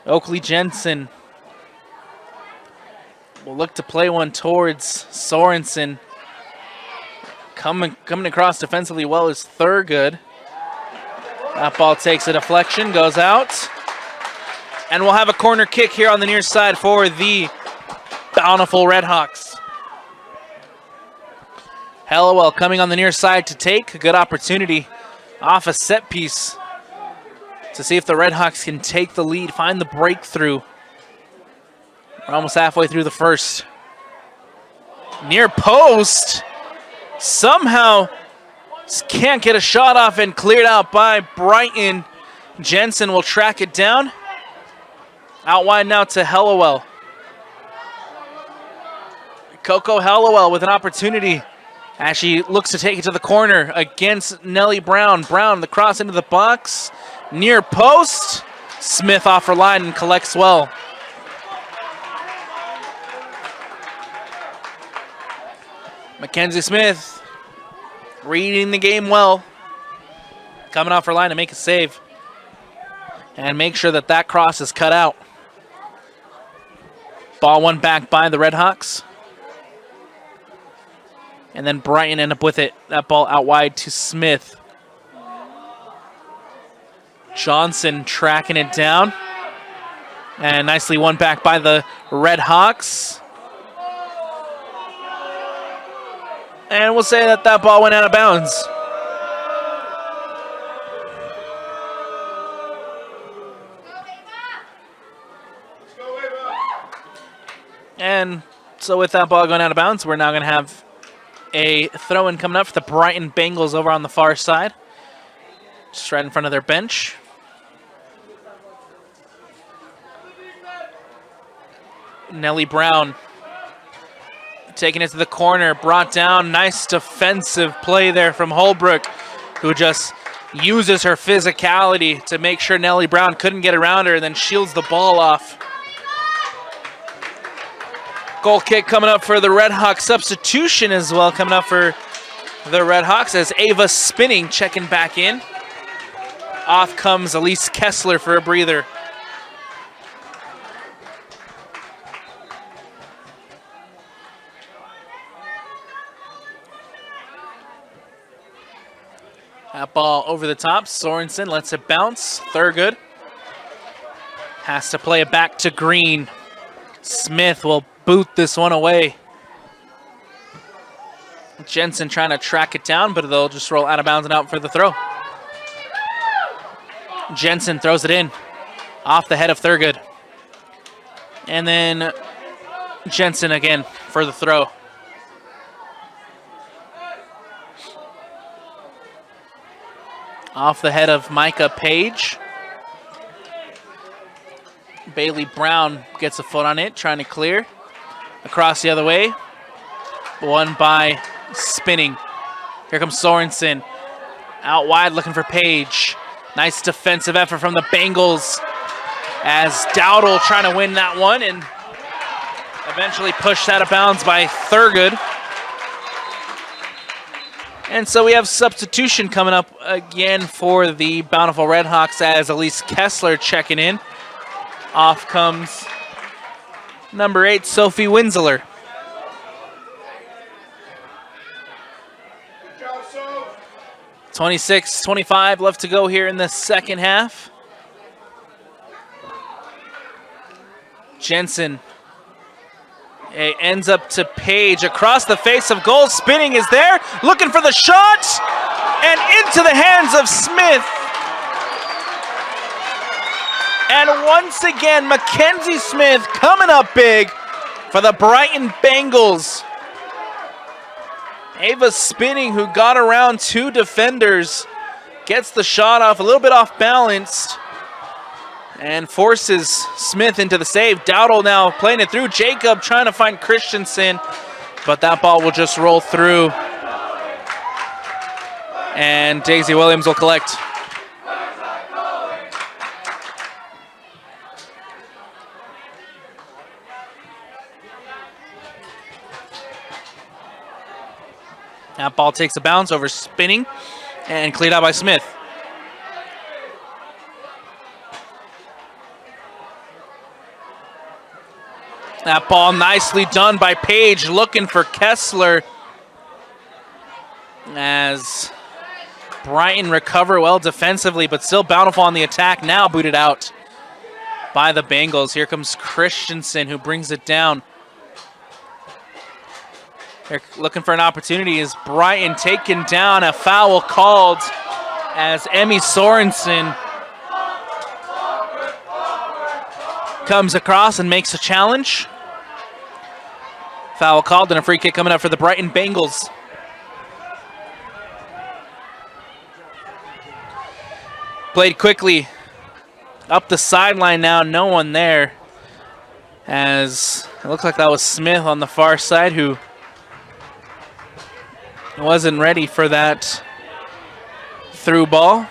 Oakley Jensen will look to play one towards Sorensen. Coming across defensively well is Thurgood. That ball takes a deflection, goes out. And we'll have a corner kick here on the near side for the Bountiful Redhawks. Hellowell coming on the near side to take. A good opportunity off a set piece to see if the Redhawks can take the lead, find the breakthrough. We're almost halfway through the first. Near post. Somehow can't get a shot off and cleared out by Brighton. Jensen will track it down. Out wide now to Hellowell. Coco Hellowell with an opportunity as she looks to take it to the corner against Nellie Brown. Brown, the cross into the box. Near post. Smith off her line and collects well. Mackenzie Smith reading the game well. Coming off her line to make a save. And make sure that that cross is cut out. Ball won back by the Redhawks. And then Brighton end up with it. That ball out wide to Smith. Johnson tracking it down. And nicely won back by the Redhawks. And we'll say that that ball went out of bounds. And so with that ball going out of bounds, we're now going to have a throw-in coming up for the Brighton Bengals over on the far side. Just right in front of their bench. Nellie Brown taking it to the corner, brought down. Nice defensive play there from Holbrook, who just uses her physicality to make sure Nellie Brown couldn't get around her and then shields the ball off. Goal kick coming up for the Redhawks. Substitution as well coming up for the Redhawks as Ava Spinning checking back in. Off comes Elise Kessler for a breather. That ball over the top. Sorensen lets it bounce. Thurgood has to play it back to Green. Smith will boot this one away. Jensen trying to track it down, but they'll just roll out of bounds and out for the throw. Jensen throws it in off the head of Thurgood. And then Jensen again for the throw. Off the head of Micah Page. Bailey Brown gets a foot on it, trying to clear. Across the other way. One by Spinning. Here comes Sorensen. Out wide looking for Page. Nice defensive effort from the Bengals as Dowdle trying to win that one and eventually pushed out of bounds by Thurgood. And so we have substitution coming up again for the Bountiful Redhawks as Elise Kessler checking in. Off comes number 8, Sophie Winsler. Good job, Soph. 26-25 left to go here in the second half. Jensen. It ends up to Page across the face of goal. Spinning is there, looking for the shot, and into the hands of Smith. And once again, Mackenzie Smith coming up big for the Brighton Bengals. Ava Spinning, who got around 2 defenders, gets the shot off, a little bit off balance, and forces Smith into the save. Dowdle now playing it through. Jacob trying to find Christensen, but that ball will just roll through. And Daisy Williams will collect. That ball takes a bounce over Spinning and cleared out by Smith. That ball nicely done by Page, looking for Kessler. As Brighton recover well defensively, but still Bountiful on the attack. Now booted out by the Bengals. Here comes Christensen, who brings it down. They're looking for an opportunity. Is Brighton taken down? A foul called as Emmy Sorensen comes across and makes a challenge. Foul called and a free kick coming up for the Brighton Bengals. Played quickly up the sideline now, no one there. As it looks like that was Smith on the far side who wasn't ready for that through ball.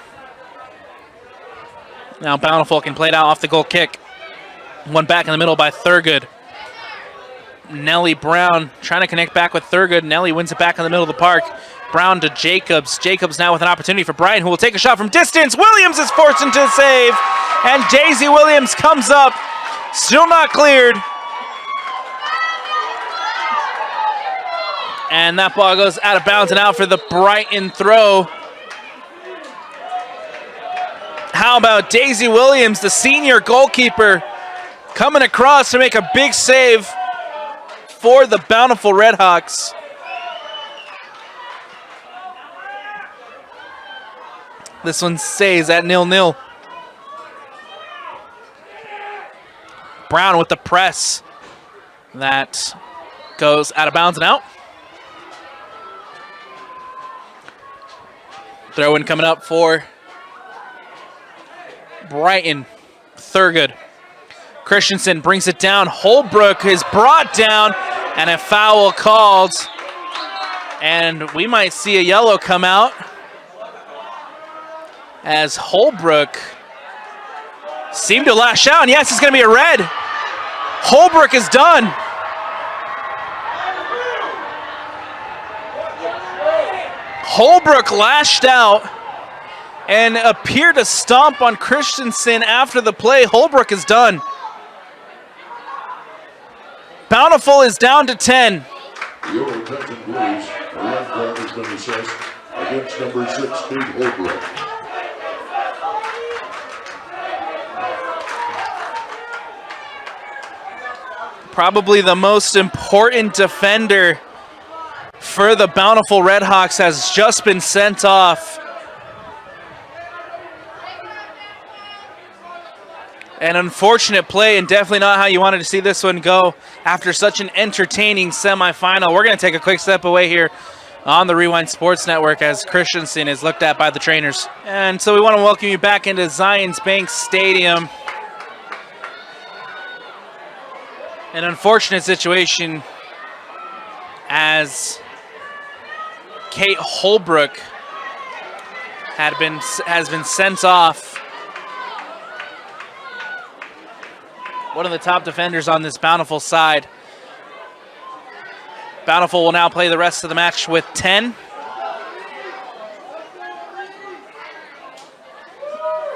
Now Bountiful can play it out off the goal kick. One back in the middle by Thurgood. Nellie Brown trying to connect back with Thurgood. Nellie wins it back in the middle of the park. Brown to Jacobs. Jacobs now with an opportunity for Brighton, who will take a shot from distance. Williams is forced into the save. And Daisy Williams comes up. Still not cleared. And that ball goes out of bounds and out for the Brighton throw. How about Daisy Williams, the senior goalkeeper, coming across to make a big save for the Bountiful Redhawks. This one stays at 0-0. Brown with the press. That goes out of bounds and out. Throw in coming up for Brighton. Thurgood. Christensen brings it down. Holbrook is brought down and a foul called. And we might see a yellow come out as Holbrook seemed to lash out. And yes, it's going to be a red. Holbrook is done. Holbrook lashed out and appeared to stomp on Christensen after the play. Holbrook is done. Bountiful is down to 10. Your attention, please. A red card has been assessed against number 6, Kate Holbrook. Probably the most important defender for the Bountiful Redhawks has just been sent off. An unfortunate play and definitely not how you wanted to see this one go after such an entertaining semifinal. We're going to take a quick step away here on the Rewind Sports Network as Christensen is looked at by the trainers. And so we want to welcome you back into Zions Bank Stadium. An unfortunate situation as Kate Holbrook has been sent off. One of the top defenders on this Bountiful side. Bountiful will now play the rest of the match with 10.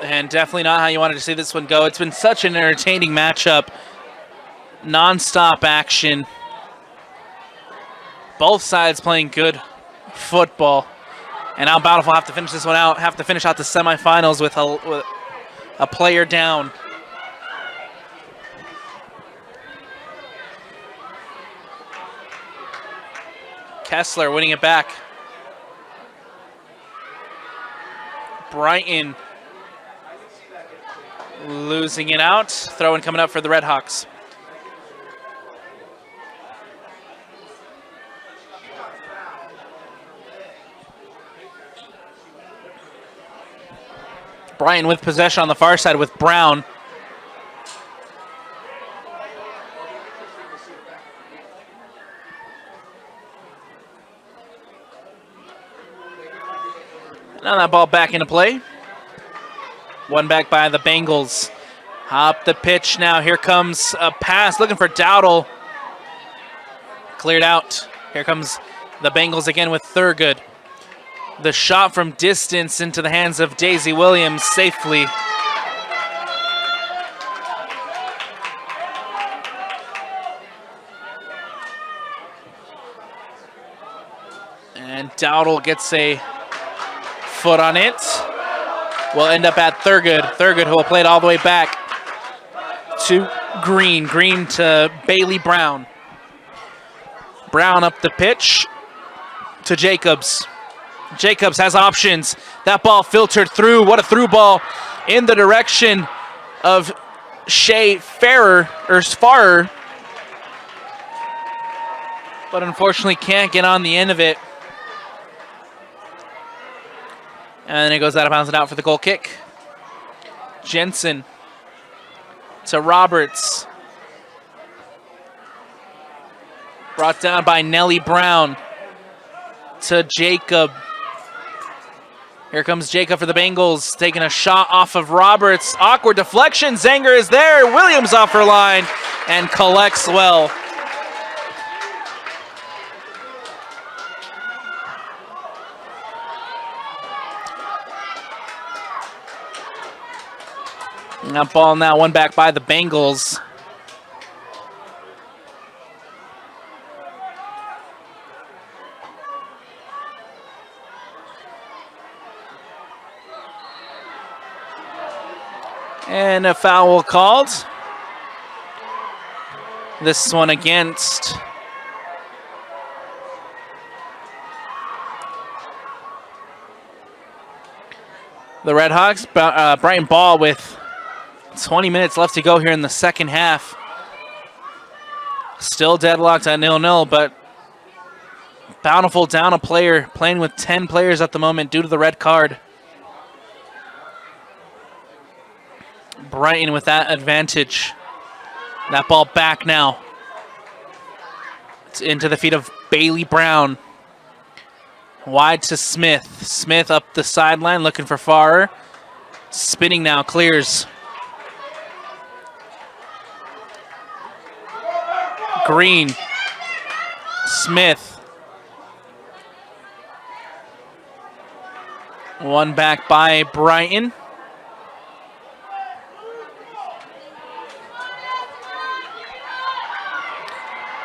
And definitely not how you wanted to see this one go. It's been such an entertaining matchup. Non-stop action. Both sides playing good football. And now Bountiful have to finish this one out, have to finish out the semifinals with a player down. Kessler winning it back. Brighton losing it out. Throw in coming up for the Redhawks. Brighton with possession on the far side with Brown. Now that ball back into play. One back by the Bengals. Up the pitch now. Here comes a pass looking for Dowdle. Cleared out. Here comes the Bengals again with Thurgood. The shot from distance into the hands of Daisy Williams safely. And Dowdle gets a foot on it. Will end up at Thurgood. Thurgood who will play it all the way back to Green. Green to Bailey Brown. Brown up the pitch to Jacobs. Jacobs has options. That ball filtered through. What a through ball in the direction of Shea Farrer. But unfortunately can't get on the end of it. And then it goes out of bounds and out for the goal kick. Jensen to Roberts. Brought down by Nellie Brown to Jacob. Here comes Jacob for the Bengals, taking a shot off of Roberts. Awkward deflection. Zanger is there. Williams off her line and collects well. And that ball now one back by the Bengals. And a foul called. This one against the Redhawks. Brighton ball with 20 minutes left to go here in the second half. Still deadlocked at 0-0, but Bountiful down a player, playing with 10 players at the moment due to the red card. Brighton with that advantage. That ball back now. It's into the feet of Bailey Brown. Wide to Smith. Smith up the sideline looking for Farrer. Spinning now, clears. Green. Smith. One back by Brighton.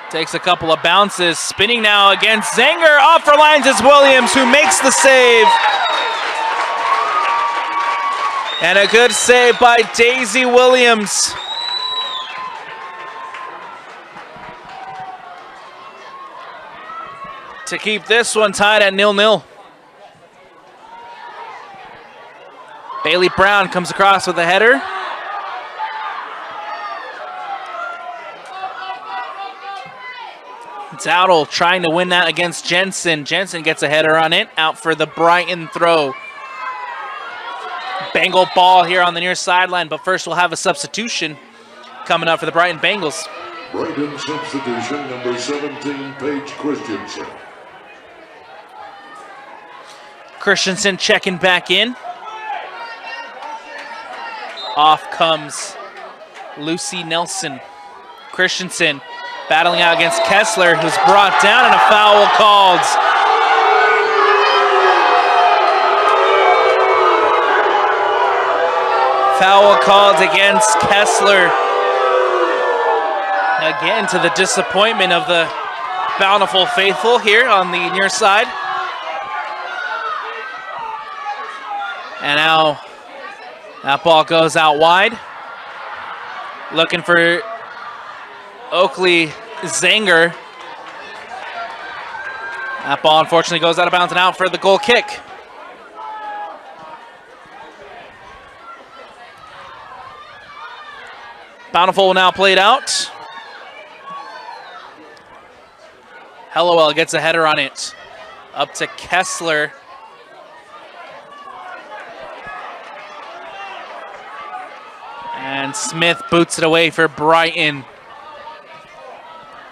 Takes a couple of bounces. Spinning now against Zanger. Off for lines is Williams, who makes the save. And a good save by Daisy Williams. To keep this one tied at 0-0. Bailey Brown comes across with a header. Dowdle trying to win that against Jensen. Jensen gets a header on it. Out for the Brighton throw. Bengal ball here on the near sideline, but first we'll have a substitution coming up for the Brighton Bengals. Brighton substitution, number 17, Paige Christensen. Christensen checking back in. Off comes Lucy Nelson. Christensen battling out against Kessler, who's brought down, and a foul called. Foul called against Kessler. Again, to the disappointment of the Bountiful faithful here on the near side. And now that ball goes out wide. Looking for Oakley Zanger. That ball unfortunately goes out of bounds and out for the goal kick. Bountiful will now play it out. Hellowell gets a header on it. Up to Kessler. And Smith boots it away for Brighton.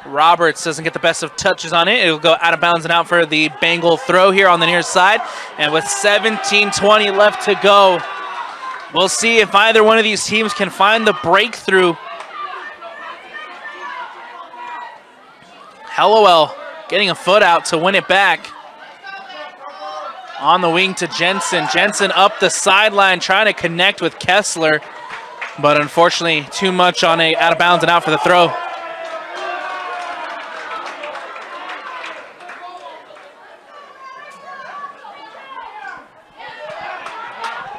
Roberts doesn't get the best of touches on it. It'll go out of bounds and out for the Bengal throw here on the near side. And with 17:20 left to go, we'll see if either one of these teams can find the breakthrough. Hellowell getting a foot out to win it back. On the wing to Jensen. Jensen up the sideline trying to connect with Kessler. But unfortunately, too much on a out of bounds and out for the throw.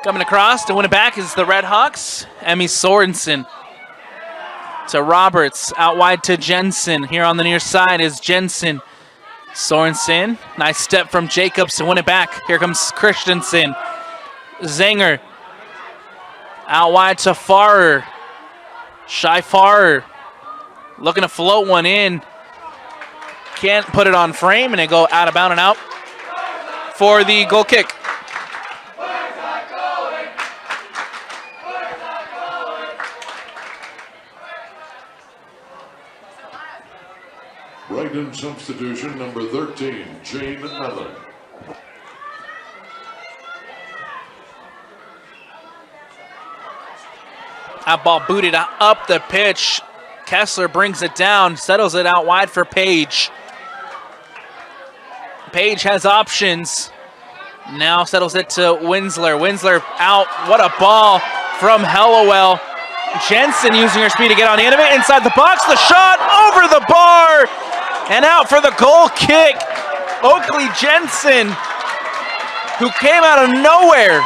Coming across to win it back is the Redhawks. Emmy Sorensen to Roberts. Out wide to Jensen. Here on the near side is Jensen. Sorensen. Nice step from Jacobs to win it back. Here comes Christensen. Zanger. Out wide to Farrer. Shy Farrer. Looking to float one in. Can't put it on frame, and it go out of bounds and out for the goal kick. Brighton substitution, number 13, Jane Mellon. That ball booted up the pitch. Kessler brings it down, settles it out wide for Page. Page has options. Now settles it to Winsler. Winsler out. What a ball from Hellowell. Jensen using her speed to get on the end of it. Inside the box, the shot over the bar. And out for the goal kick. Oakley Jensen, who came out of nowhere.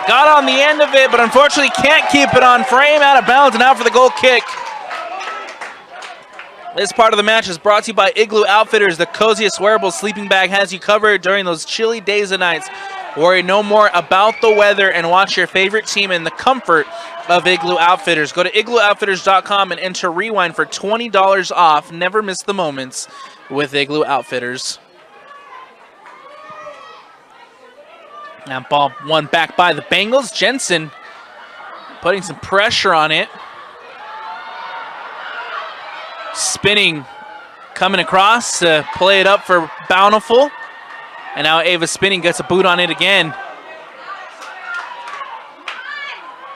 Got on the end of it, but unfortunately can't keep it on frame. Out of bounds and out for the goal kick. This part of the match is brought to you by Igloo Outfitters. The coziest wearable sleeping bag has you covered during those chilly days and nights. Worry no more about the weather and watch your favorite team in the comfort of Igloo Outfitters. Go to igloooutfitters.com and enter Rewind for $20 off. Never miss the moments with Igloo Outfitters. Now ball won back by the Bengals. Jensen putting some pressure on it. Spinning, coming across to play it up for Bountiful. And now Ava Spinning gets a boot on it again.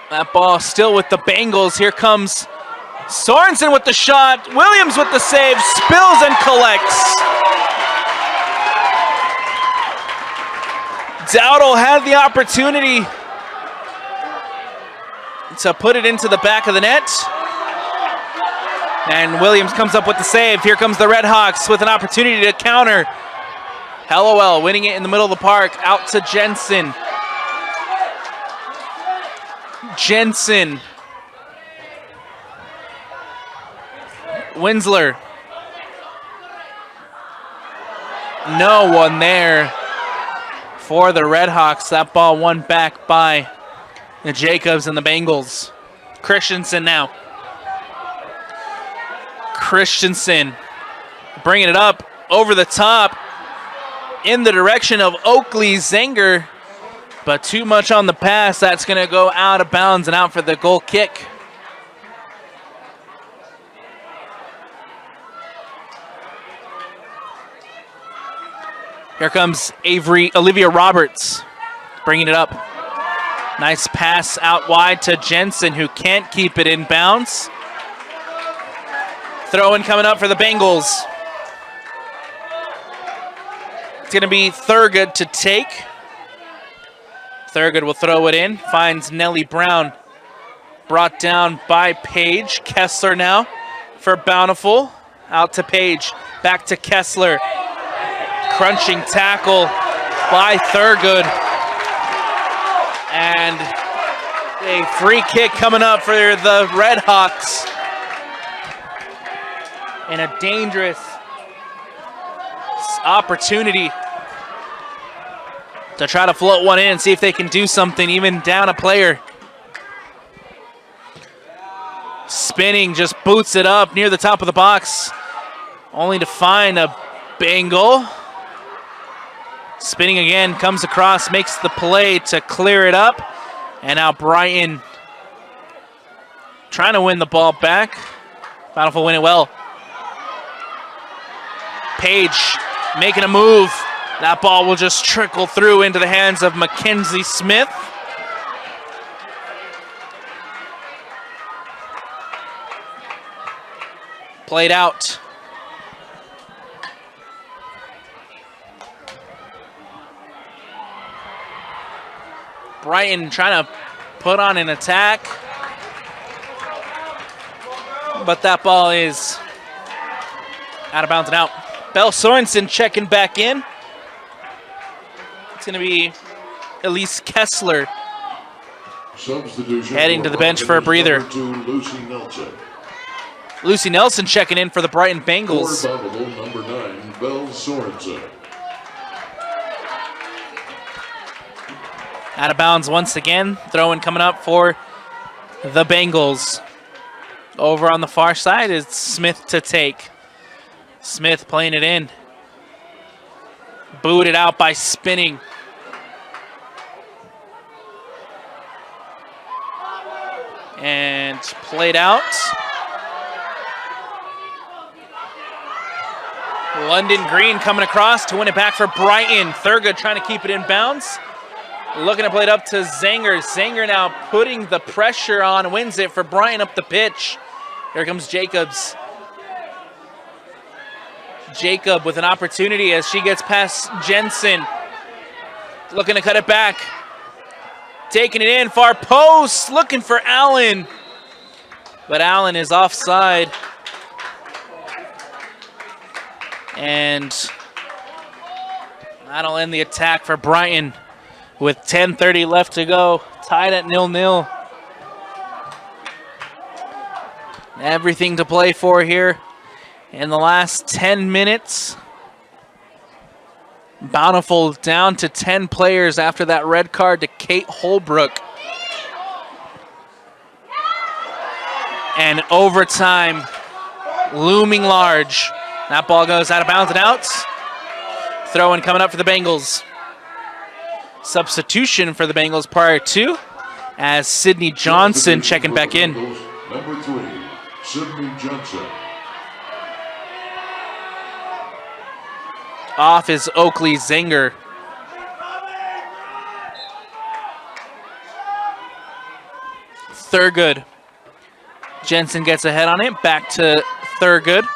That ball still with the Bengals. Here comes Sorensen with the shot. Williams with the save. Spills and collects. Dowdle had the opportunity to put it into the back of the net. And Williams comes up with the save. Here comes the Redhawks with an opportunity to counter. Hallowell winning it in the middle of the park. Out to Jensen. Jensen. Winsler. No one there for the Redhawks. That ball won back by the Jacobs and the Bengals. Christensen now. Christensen bringing it up over the top in the direction of Oakley Zenger, but too much on the pass. That's going to go out of bounds and out for the goal kick. Here comes Olivia Roberts bringing it up. Nice pass out wide to Jensen, who can't keep it in bounds. Throw-in coming up for the Bengals. It's going to be Thurgood to take. Thurgood will throw it in. Finds Nellie Brown. Brought down by Page. Kessler now for Bountiful. Out to Page. Back to Kessler. Crunching tackle by Thurgood. And a free kick coming up for the Redhawks. And a dangerous opportunity to try to float one in, see if they can do something, even down a player. Spinning, just boots it up near the top of the box, only to find a Bengal. Spinning again, comes across, makes the play to clear it up. And now Brighton trying to win the ball back. Bountiful win it well. Page making a move. That ball will just trickle through into the hands of Mackenzie Smith. Played out. Brighton trying to put on an attack. But that ball is out of bounds and out. Belle Sorensen checking back in. It's going to be Elise Kessler heading to the bench for a breather. Lucy Nelson. Lucy Nelson checking in for the Brighton Bengals. Number 9, Belle Sorensen. Out of bounds once again. Throw-in coming up for the Bengals. Over on the far side is Smith to take. Smith playing it in. Booted out by Spinning. And played out. London Green coming across to win it back for Brighton. Thurgood trying to keep it in bounds. Looking to play it up to Zenger. Zenger now putting the pressure on, wins it for Brighton up the pitch. Here comes Jacobs. Jacob with an opportunity as she gets past Jensen. Looking to cut it back. Taking it in, far post, looking for Allen. But Allen is offside. And that'll end the attack for Brighton with 10:30 left to go. Tied at 0-0. Everything to play for here in the last 10 minutes. Bountiful down to 10 players after that red card to Kate Holbrook. And overtime looming large. That ball goes out of bounds and out. Throw in coming up for the Bengals. Substitution for the Bengals prior to, as Sydney Johnson checking back in. Number 3, Sydney Johnson. Off is Oakley Zinger. Thurgood. Jensen gets ahead on it. Back to Thurgood.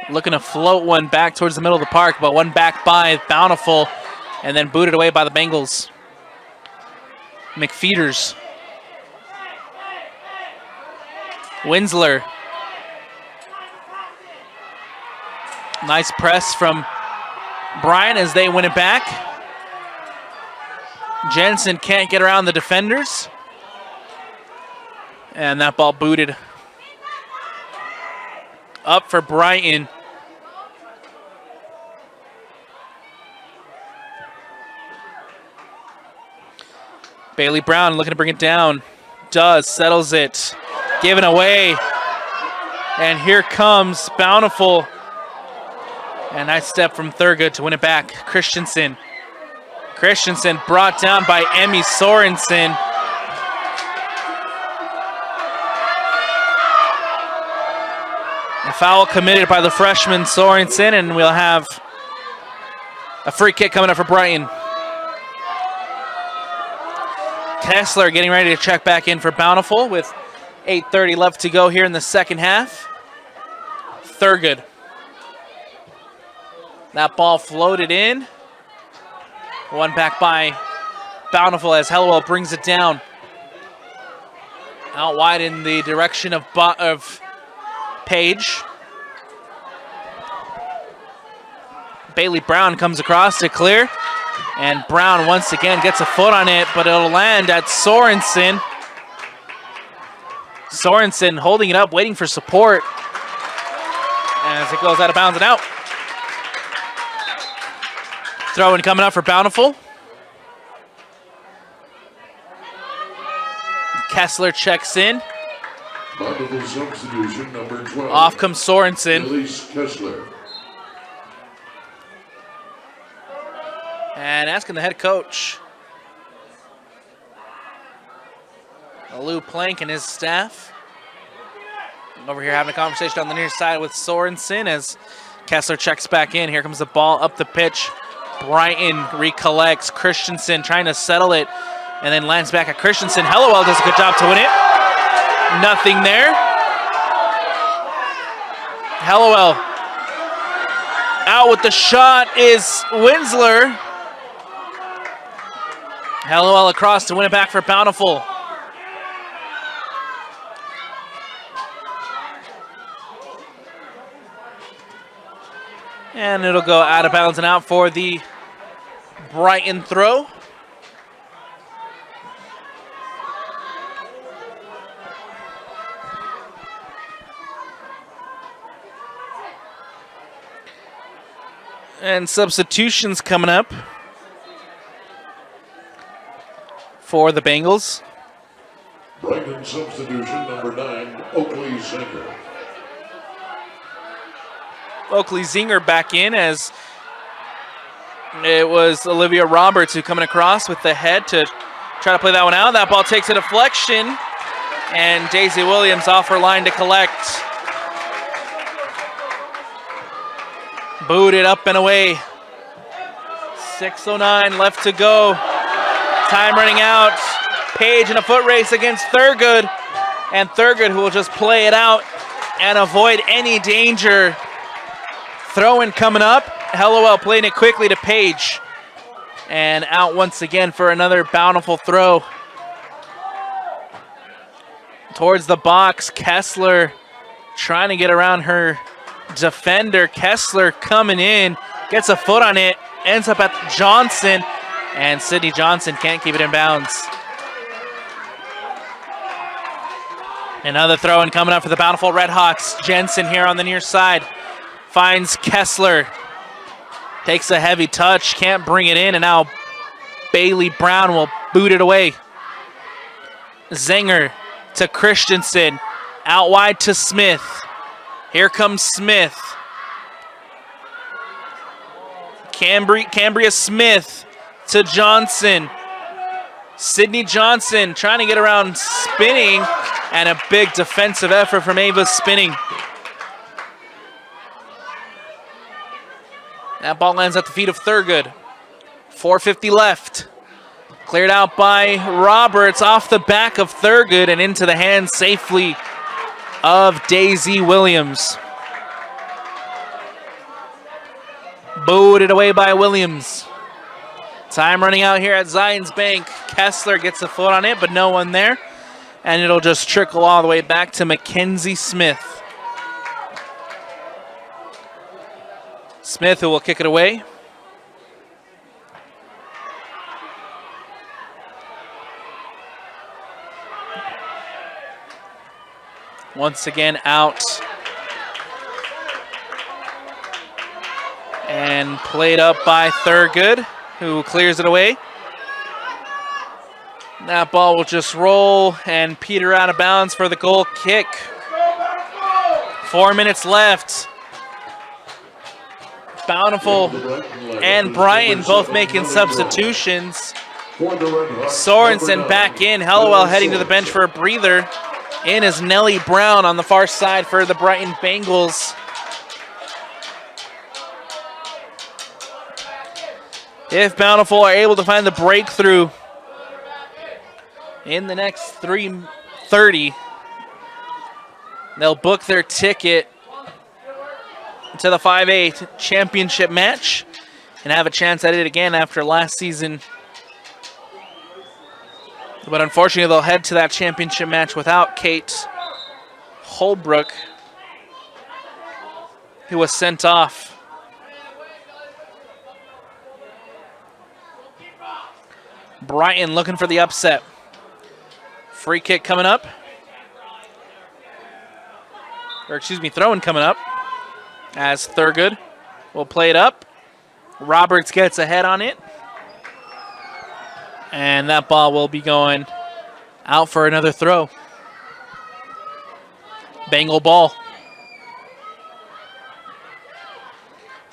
Looking to float one back towards the middle of the park, but one back by Bountiful and then booted away by the Bengals. McFeeters. Winsler. Nice press from Brian as they win it back. Jensen can't get around the defenders. And that ball booted. Up for Brighton. Bailey Brown looking to bring it down. Does, settles it. Given away. And here comes Bountiful. And nice step from Thurgood to win it back. Christensen. Christensen brought down by Emmy Sorensen. A foul committed by the freshman Sorensen, and we'll have a free kick coming up for Brighton. Kessler getting ready to check back in for Bountiful with 8:30 left to go here in the second half. Thurgood. That ball floated in. One back by Bountiful as Hellwell brings it down. Out wide in the direction of Page. Bailey Brown comes across to clear. And Brown once again gets a foot on it, but it'll land at Sorensen. Sorensen holding it up, waiting for support. As it goes out of bounds and out. Throw in coming up for Bountiful. Kessler checks in. Bountiful substitution number 12. Off comes Sorensen. Elise Kessler. And asking the head coach, Lou Plank and his staff. Over here having a conversation on the near side with Sorensen as Kessler checks back in. Here comes the ball up the pitch. Brighton recollects. Christensen trying to settle it and then lands back at Christensen. Hellowell does a good job to win it. Nothing there. Hellowell out with the shot is Winsler. Hellowell across to win it back for Bountiful. And it'll go out of bounds and out for the Brighton throw. And substitutions coming up for the Bengals. Brighton substitution number 9, Oakley Zinger. Oakley Zinger back in as it was Olivia Roberts who coming across with the head to try to play that one out. That ball takes a deflection, and Daisy Williams off her line to collect. Booted up and away. 6:09 left to go. Time running out. Page in a foot race against Thurgood. And Thurgood who will just play it out and avoid any danger. Throw-in coming up. Hellowell playing it quickly to Page. And out once again for another Bountiful throw. Towards the box, Kessler trying to get around her defender. Kessler coming in, gets a foot on it, ends up at Johnson, and Sydney Johnson can't keep it in bounds. Another throw-in coming up for the Bountiful Redhawks. Jensen here on the near side finds Kessler. Takes a heavy touch, can't bring it in, and now Bailey Brown will boot it away. Zenger to Christensen, out wide to Smith. Here comes Smith. Cambria Smith to Johnson. Sydney Johnson trying to get around Spinning, and a big defensive effort from Ava Spinning. That ball lands at the feet of Thurgood. 4:50 left. Cleared out by Roberts off the back of Thurgood and into the hands safely of Daisy Williams. Booted away by Williams. Time running out here at Zions Bank. Kessler gets a foot on it, but no one there. And it'll just trickle all the way back to Mackenzie Smith. Smith, who will kick it away. Once again out. And played up by Thurgood, who clears it away. That ball will just roll and peter out of bounds for the goal kick. 4 minutes left. Bountiful and Brighton both making substitutions. Sorensen back in. Hellowell heading to the bench for a breather. In is Nellie Brown on the far side for the Brighton Bengals. If Bountiful are able to find the breakthrough in the next 3:30, they'll book their ticket to the 5A championship match and have a chance at it again after last season. But unfortunately, they'll head to that championship match without Kate Holbrook, who was sent off. Brighton looking for the upset. Free kick coming up. Or excuse me, throwing coming up. As Thurgood will play it up. Roberts gets ahead on it. And that ball will be going out for another throw. Bengal ball.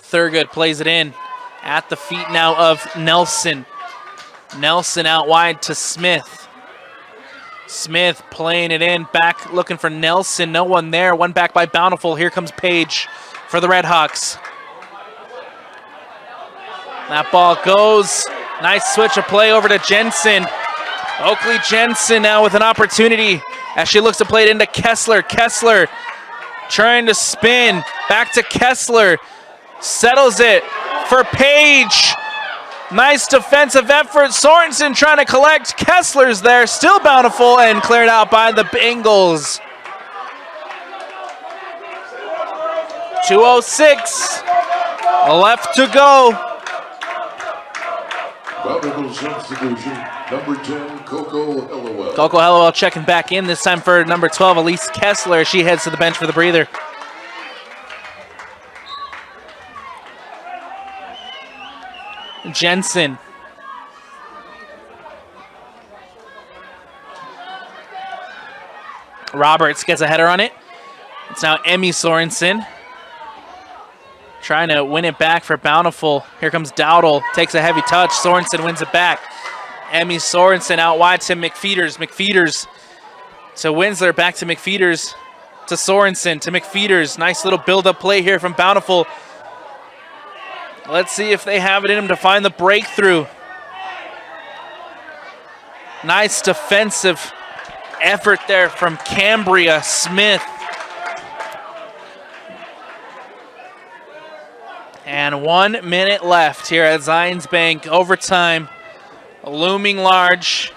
Thurgood plays it in. At the feet now of Nelson. Nelson out wide to Smith. Smith playing it in, back looking for Nelson. No one there. One back by Bountiful. Here comes Page for the Redhawks. That ball goes. Nice switch of play over to Jensen. Oakley Jensen now with an opportunity as she looks to play it into Kessler. Kessler trying to spin. Back to Kessler. Settles it for Page. Nice defensive effort. Sorensen trying to collect. Kessler's there. Still Bountiful and cleared out by the Bengals. 2:06 left to go. Bountiful substitution, number 10, Coco Hellowell. Coco Hellowell checking back in, this time for number 12, Elise Kessler. She heads to the bench for the breather. Jensen. Roberts gets a header on it. It's now Emmy Sorensen trying to win it back for Bountiful. Here comes Dowdle, takes a heavy touch. Sorensen wins it back. Emmy Sorensen out wide to McFeeters. McFeeters to Winsler, back to McFeeters, to Sorensen, to McFeeters. Nice little build-up play here from Bountiful. Let's see if they have it in them to find the breakthrough. Nice defensive effort there from Cambria Smith. And 1 minute left here at Zions Bank. Overtime looming large.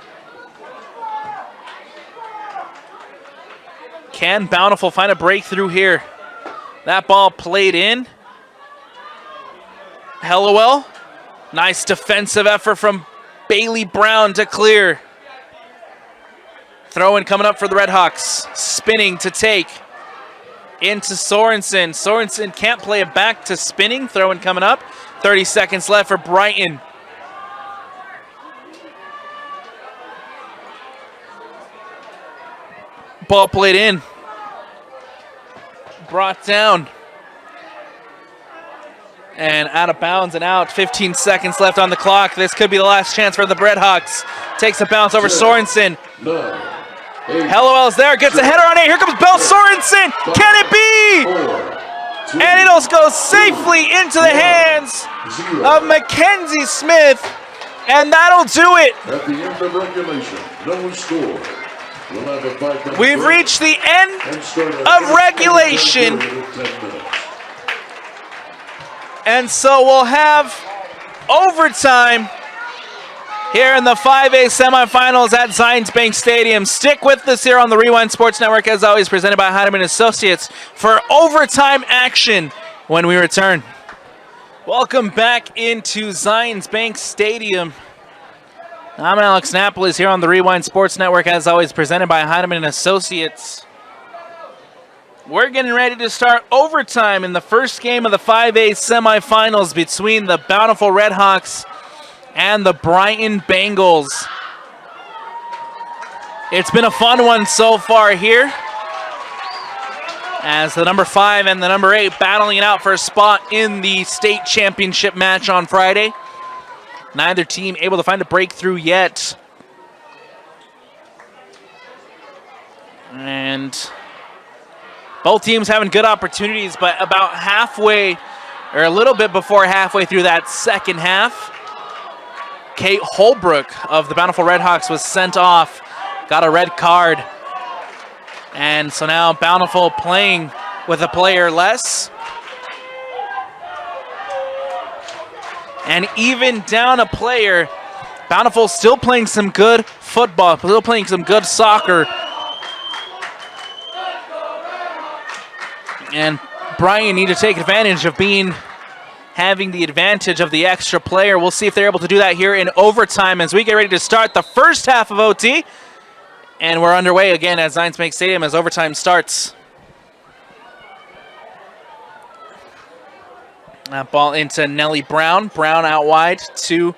Can Bountiful find a breakthrough here? That ball played in. Hellowell. Nice defensive effort from Bailey Brown to clear. Throw in coming up for the Redhawks. Spinning to take. Into Sorensen. Sorensen can't play it back to Spinning. Throw in coming up. 30 seconds left for Brighton. Ball played in. Brought down. And out of bounds and out. 15 seconds left on the clock. This could be the last chance for the Redhawks. Takes a bounce over Sorensen. Hellowell's there. Gets a header on it. Here comes Bell Sorensen. Can it be? And it'll go safely into the hands of Mackenzie Smith. And that'll do it. At the end of regulation, no score. We've reached the end of regulation. And so we'll have overtime here in the 5A semifinals at Zions Bank Stadium. Stick with us here on the Rewind Sports Network, as always, presented by Heidemann Associates, for overtime action when we return. Welcome back into Zions Bank Stadium. I'm Alex Napoles here on the Rewind Sports Network, as always, presented by Heidemann Associates. We're getting ready to start overtime in the first game of the 5A semifinals between the Bountiful Redhawks and the Brighton Bengals. It's been a fun one so far here, as the number 5 and the number 8 battling it out for a spot in the state championship match on Friday. Neither team able to find a breakthrough yet. And both teams having good opportunities, but about halfway, or a little bit before halfway through that second half, Kate Holbrook of the Bountiful Redhawks was sent off, got a red card. And so now Bountiful playing with a player less. And even down a player, Bountiful still playing some good football, still playing some good soccer. And Brian need to take advantage of having the advantage of the extra player. We'll see if they're able to do that here in overtime as we get ready to start the first half of OT. And we're underway again at Zions Bank Stadium as overtime starts. That ball into Nellie Brown. Brown out wide to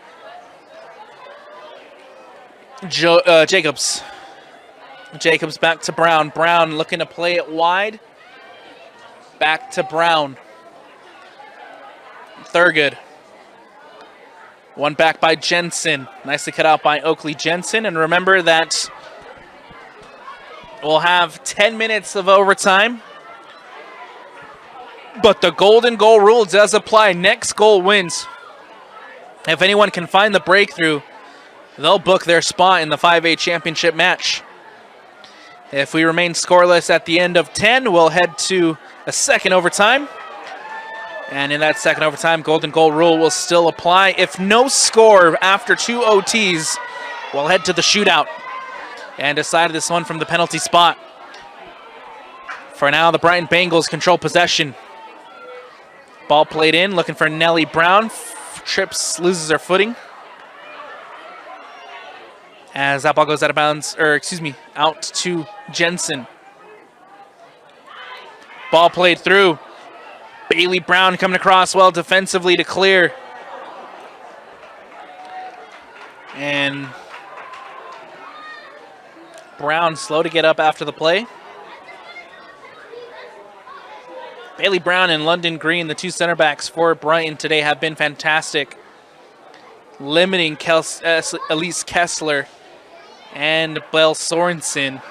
Jacobs. Jacobs back to Brown. Brown looking to play it wide. Back to Brown. Thurgood. One back by Jensen. Nicely cut out by Oakley Jensen. And remember that we'll have 10 minutes of overtime. But the golden goal rule does apply. Next goal wins. If anyone can find the breakthrough, they'll book their spot in the 5A championship match. If we remain scoreless at the end of 10, we'll head to a second overtime. And in that second overtime, golden goal rule will still apply. If no score after 2 OTs, we'll head to the shootout and decide this one from the penalty spot. For now, the Brighton Bengals control possession. Ball played in, looking for Nellie Brown. Trips, loses her footing. As that ball goes out of bounds, out to Jensen. Ball played through. Bailey Brown coming across well defensively to clear. And Brown slow to get up after the play. Bailey Brown and London Green, the two center backs for Brighton today, have been fantastic, limiting Elise Kessler and Belle Sorensen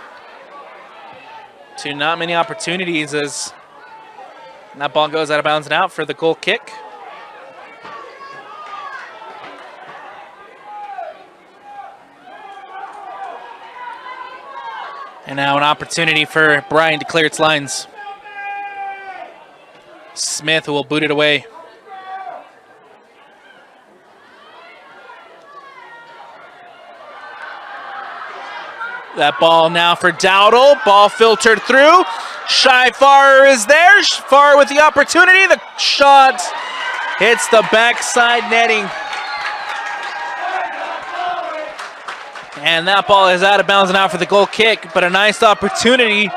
to not many opportunities as that ball goes out of bounds and out for the goal kick. And now an opportunity for Brian to clear its lines. Smith will boot it away. That ball now for Dowdle. Ball filtered through. Shy Farrer is there. Farrer with the opportunity. The shot hits the backside netting. And that ball is out of bounds and out for the goal kick, but a nice opportunity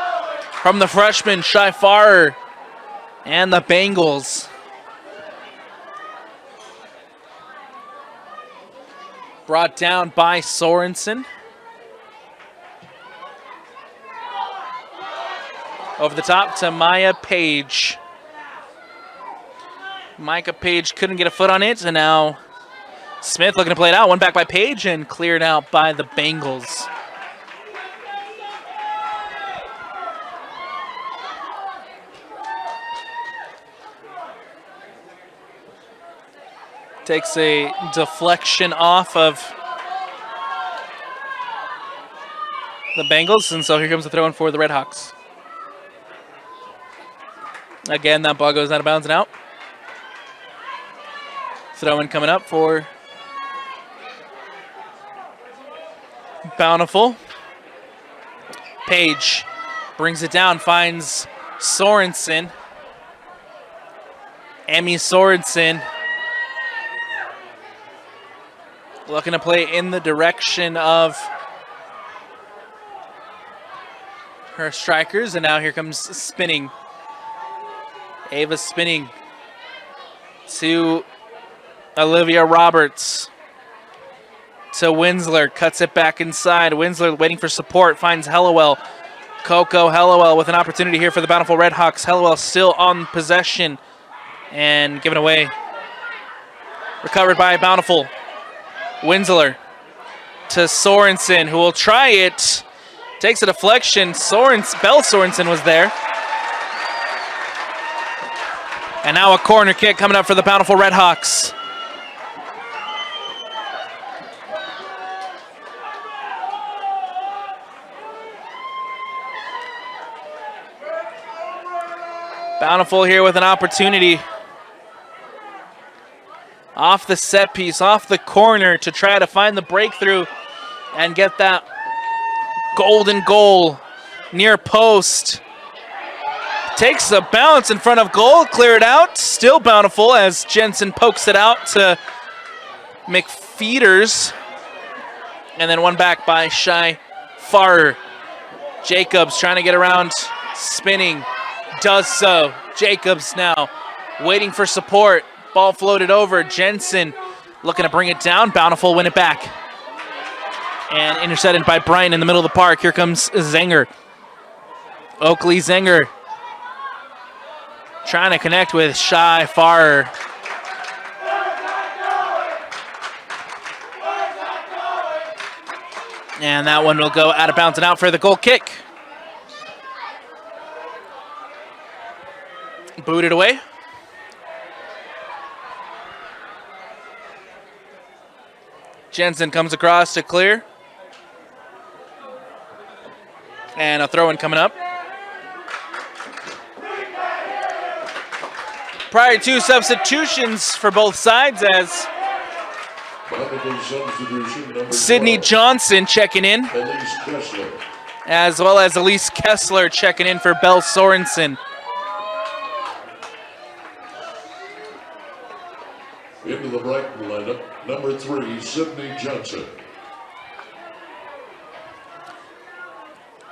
from the freshman, Shy Farrer, and the Bengals. Brought down by Sorensen. Over the top to Maya Page. Micah Page couldn't get a foot on it, and now Smith looking to play it out. One back by Page and cleared out by the Bengals. Takes a deflection off of the Bengals, and so here comes the throw in for the Redhawks. Again, that ball goes out of bounds and out. Throw in coming up for Bountiful. Page brings it down, finds Sorensen. Emmy Sorensen looking to play in the direction of her strikers, and now here comes spinning. Ava spinning to Olivia Roberts. To Winsler, cuts it back inside. Winsler waiting for support, finds Hellowell. Coco Hellowell with an opportunity here for the Bountiful Redhawks. Hellowell still on possession and given away. Recovered by Bountiful. Winsler to Sorensen, who will try it. Takes a deflection. Belle Sorensen was there. And now a corner kick coming up for the Bountiful Redhawks. Bountiful here with an opportunity. Off the set piece, off the corner to try to find the breakthrough and get that golden goal near post. Takes a bounce in front of goal, cleared out. Still Bountiful as Jensen pokes it out to McFeeters. And then one back by Shy Farrer. Jacobs trying to get around, spinning, does so. Jacobs now waiting for support. Ball floated over. Jensen looking to bring it down. Bountiful win it back. And intercepted by Brighton in the middle of the park. Here comes Zenger. Oakley Zenger trying to connect with Shy Farrer. And that one will go out of bounds and out for the goal kick. Booted away. Jensen comes across to clear. And a throw-in coming up. Prior to substitutions for both sides as Sydney Johnson checking in, as well as Elise Kessler checking in for Belle Sorensen. Into the Brighton lineup, number 3, Sydney Johnson.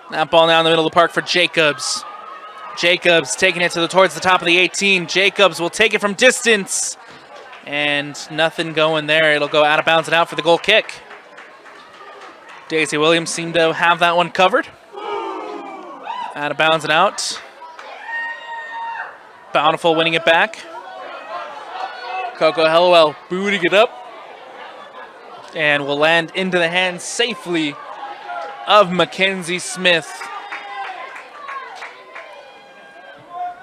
That ball now in the middle of the park for Jacobs. Jacobs taking it towards the top of the 18. Jacobs will take it from distance. And nothing going there. It'll go out of bounds and out for the goal kick. Daisy Williams seemed to have that one covered. Out of bounds and out. Bountiful winning it back. Coco Hellowell booting it up. And will land into the hands safely of Mackenzie Smith.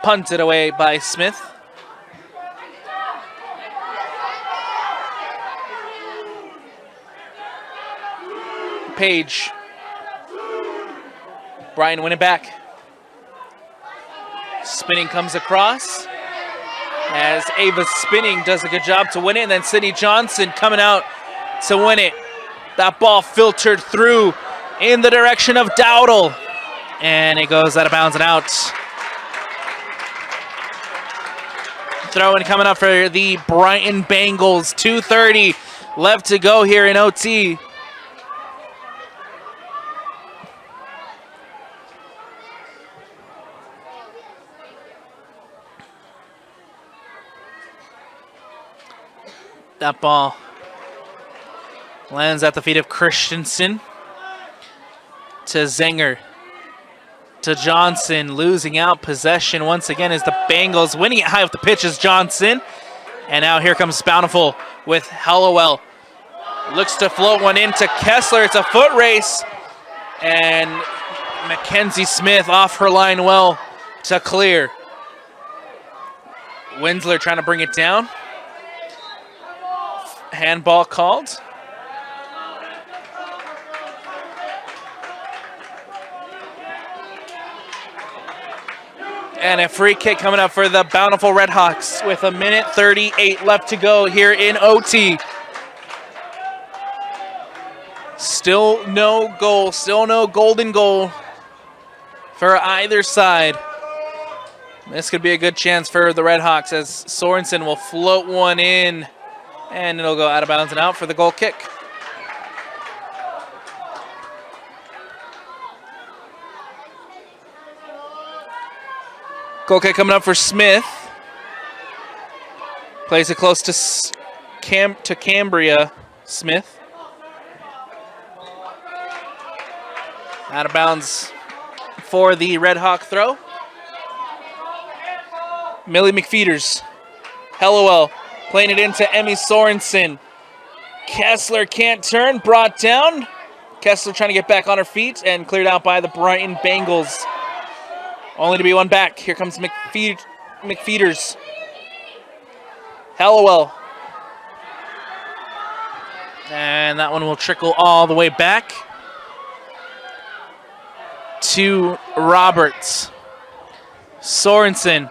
Punted away by Smith. Page. Brian win it back. Spinning comes across. As Ava spinning does a good job to win it. And then Sydney Johnson coming out to win it. That ball filtered through in the direction of Dowdle. And it goes out of bounds and out. Throw-in coming up for the Brighton Bengals. 2:30 left to go here in OT. That ball Lands at the feet of Christensen. To Zenger. To Johnson, losing out possession once again as the Bengals winning it high with the pitch is Johnson. And now here comes Bountiful with Hallowell. Looks to float one into Kessler. It's a foot race. And Mackenzie Smith off her line well to clear. Winsler trying to bring it down. Handball called. And a free kick coming up for the Bountiful Redhawks with 1:38 left to go here in OT. Still no goal, still no golden goal for either side. This could be a good chance for the Redhawks as Sorensen will float one in and it'll go out of bounds and out for the goal kick. Goal kick coming up for Smith. Plays it close to Cambria Smith. Out of bounds for the Red Hawk throw. Millie McFeeters. Hallowell playing it into Emmy Sorensen. Kessler can't turn, brought down. Kessler trying to get back on her feet and cleared out by the Brighton Bengals. Only to be one back. Here comes McFeeters. Hallowell. And that one will trickle all the way back to Roberts. Sorensen.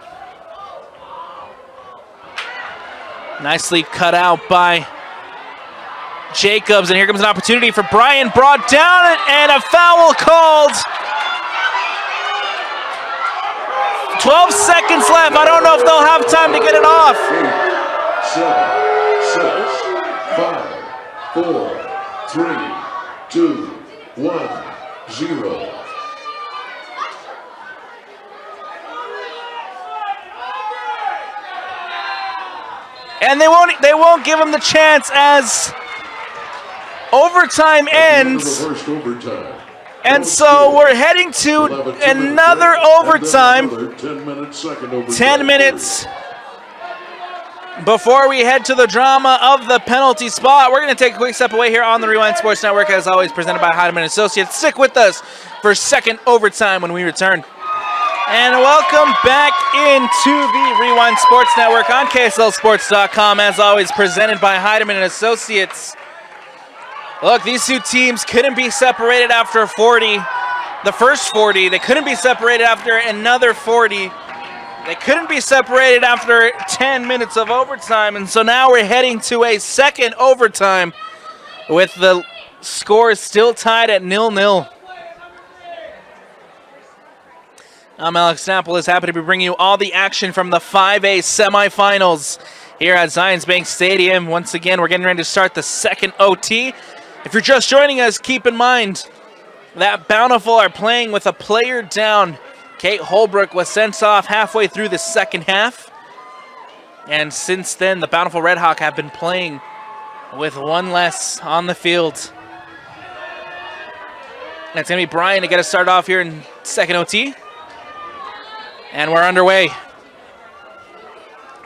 Nicely cut out by Jacobs. And here comes an opportunity for Bryan. Brought down and a foul called. 12 seconds left. I don't know if they'll have time to get it off. 8, 7, 6, 5, 4, 3, 2, 1, 0. And they won't give him the chance as overtime ends. And so we're heading to another overtime. 10 minutes before we head to the drama of the penalty spot. We're going to take a quick step away here on the Rewind Sports Network, as always, presented by Heidemann Associates. Stick with us for second overtime when we return. And welcome back into the Rewind Sports Network on KSLSports.com, as always, presented by Heidemann Associates. Look, these two teams couldn't be separated after 40. The first 40, they couldn't be separated after another 40. They couldn't be separated after 10 minutes of overtime. And so now we're heading to a second overtime with the score still tied at 0-0. I'm Alex Napolis, happy to be bringing you all the action from the 5A semifinals here at Zions Bank Stadium. Once again, we're getting ready to start the second OT. If you're just joining us, keep in mind that Bountiful are playing with a player down. Kate Holbrook was sent off halfway through the second half. And since then, the Bountiful Redhawk have been playing with one less on the field. And it's going to be Brian to get us started off here in second OT. And we're underway.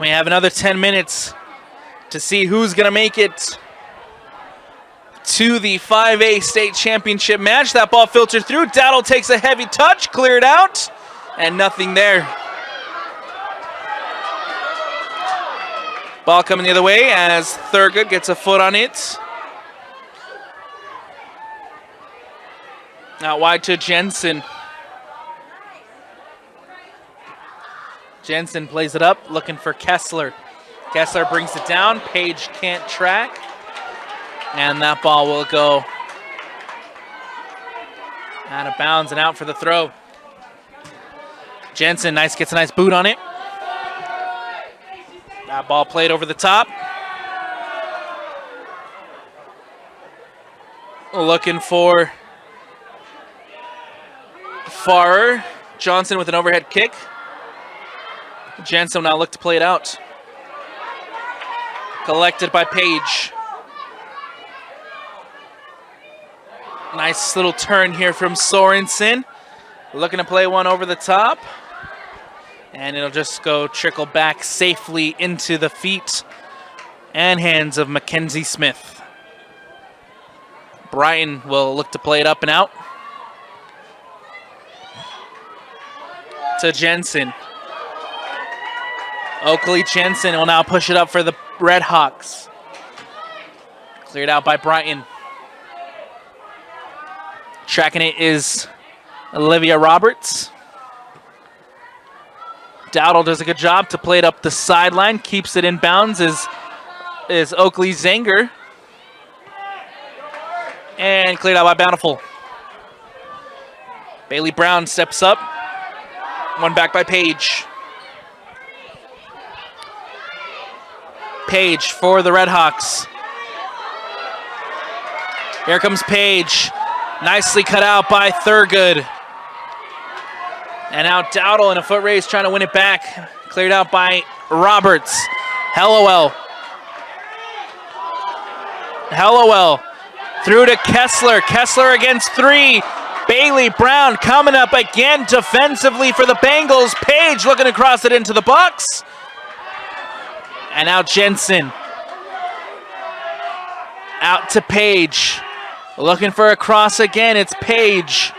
We have another 10 minutes to see who's going to make it to the 5A state championship match. That ball filtered through. Dowdle takes a heavy touch, cleared out, and nothing there. Ball coming the other way as Thurgood gets a foot on it. Out wide to Jensen. Jensen plays it up, looking for Kessler. Kessler brings it down. Page can't track. And that ball will go out of bounds and out for the throw. Jensen gets a nice boot on it. That ball played over the top. Looking for Farrer. Johnson with an overhead kick. Jensen now look to play it out. Collected by Page. Nice little turn here from Sorensen. Looking to play one over the top. And it'll just go trickle back safely into the feet and hands of Mackenzie Smith. Brighton will look to play it up and out. To Jensen. Oakley Jensen will now push it up for the Redhawks. Cleared out by Brighton. Tracking it is Olivia Roberts. Dowdle does a good job to play it up the sideline. Keeps it in bounds is Oakley Zanger. And cleared out by Bountiful. Bailey Brown steps up. One back by Page. Page for the Redhawks. Here comes Page. Nicely cut out by Thurgood. And now Dowdle in a foot race trying to win it back. Cleared out by Roberts. Hellowell through to Kessler. Kessler against three. Bailey Brown coming up again defensively for the Bengals. Page looking to cross it into the box. And now Jensen. Out to Page. Looking for a cross again. It's Page.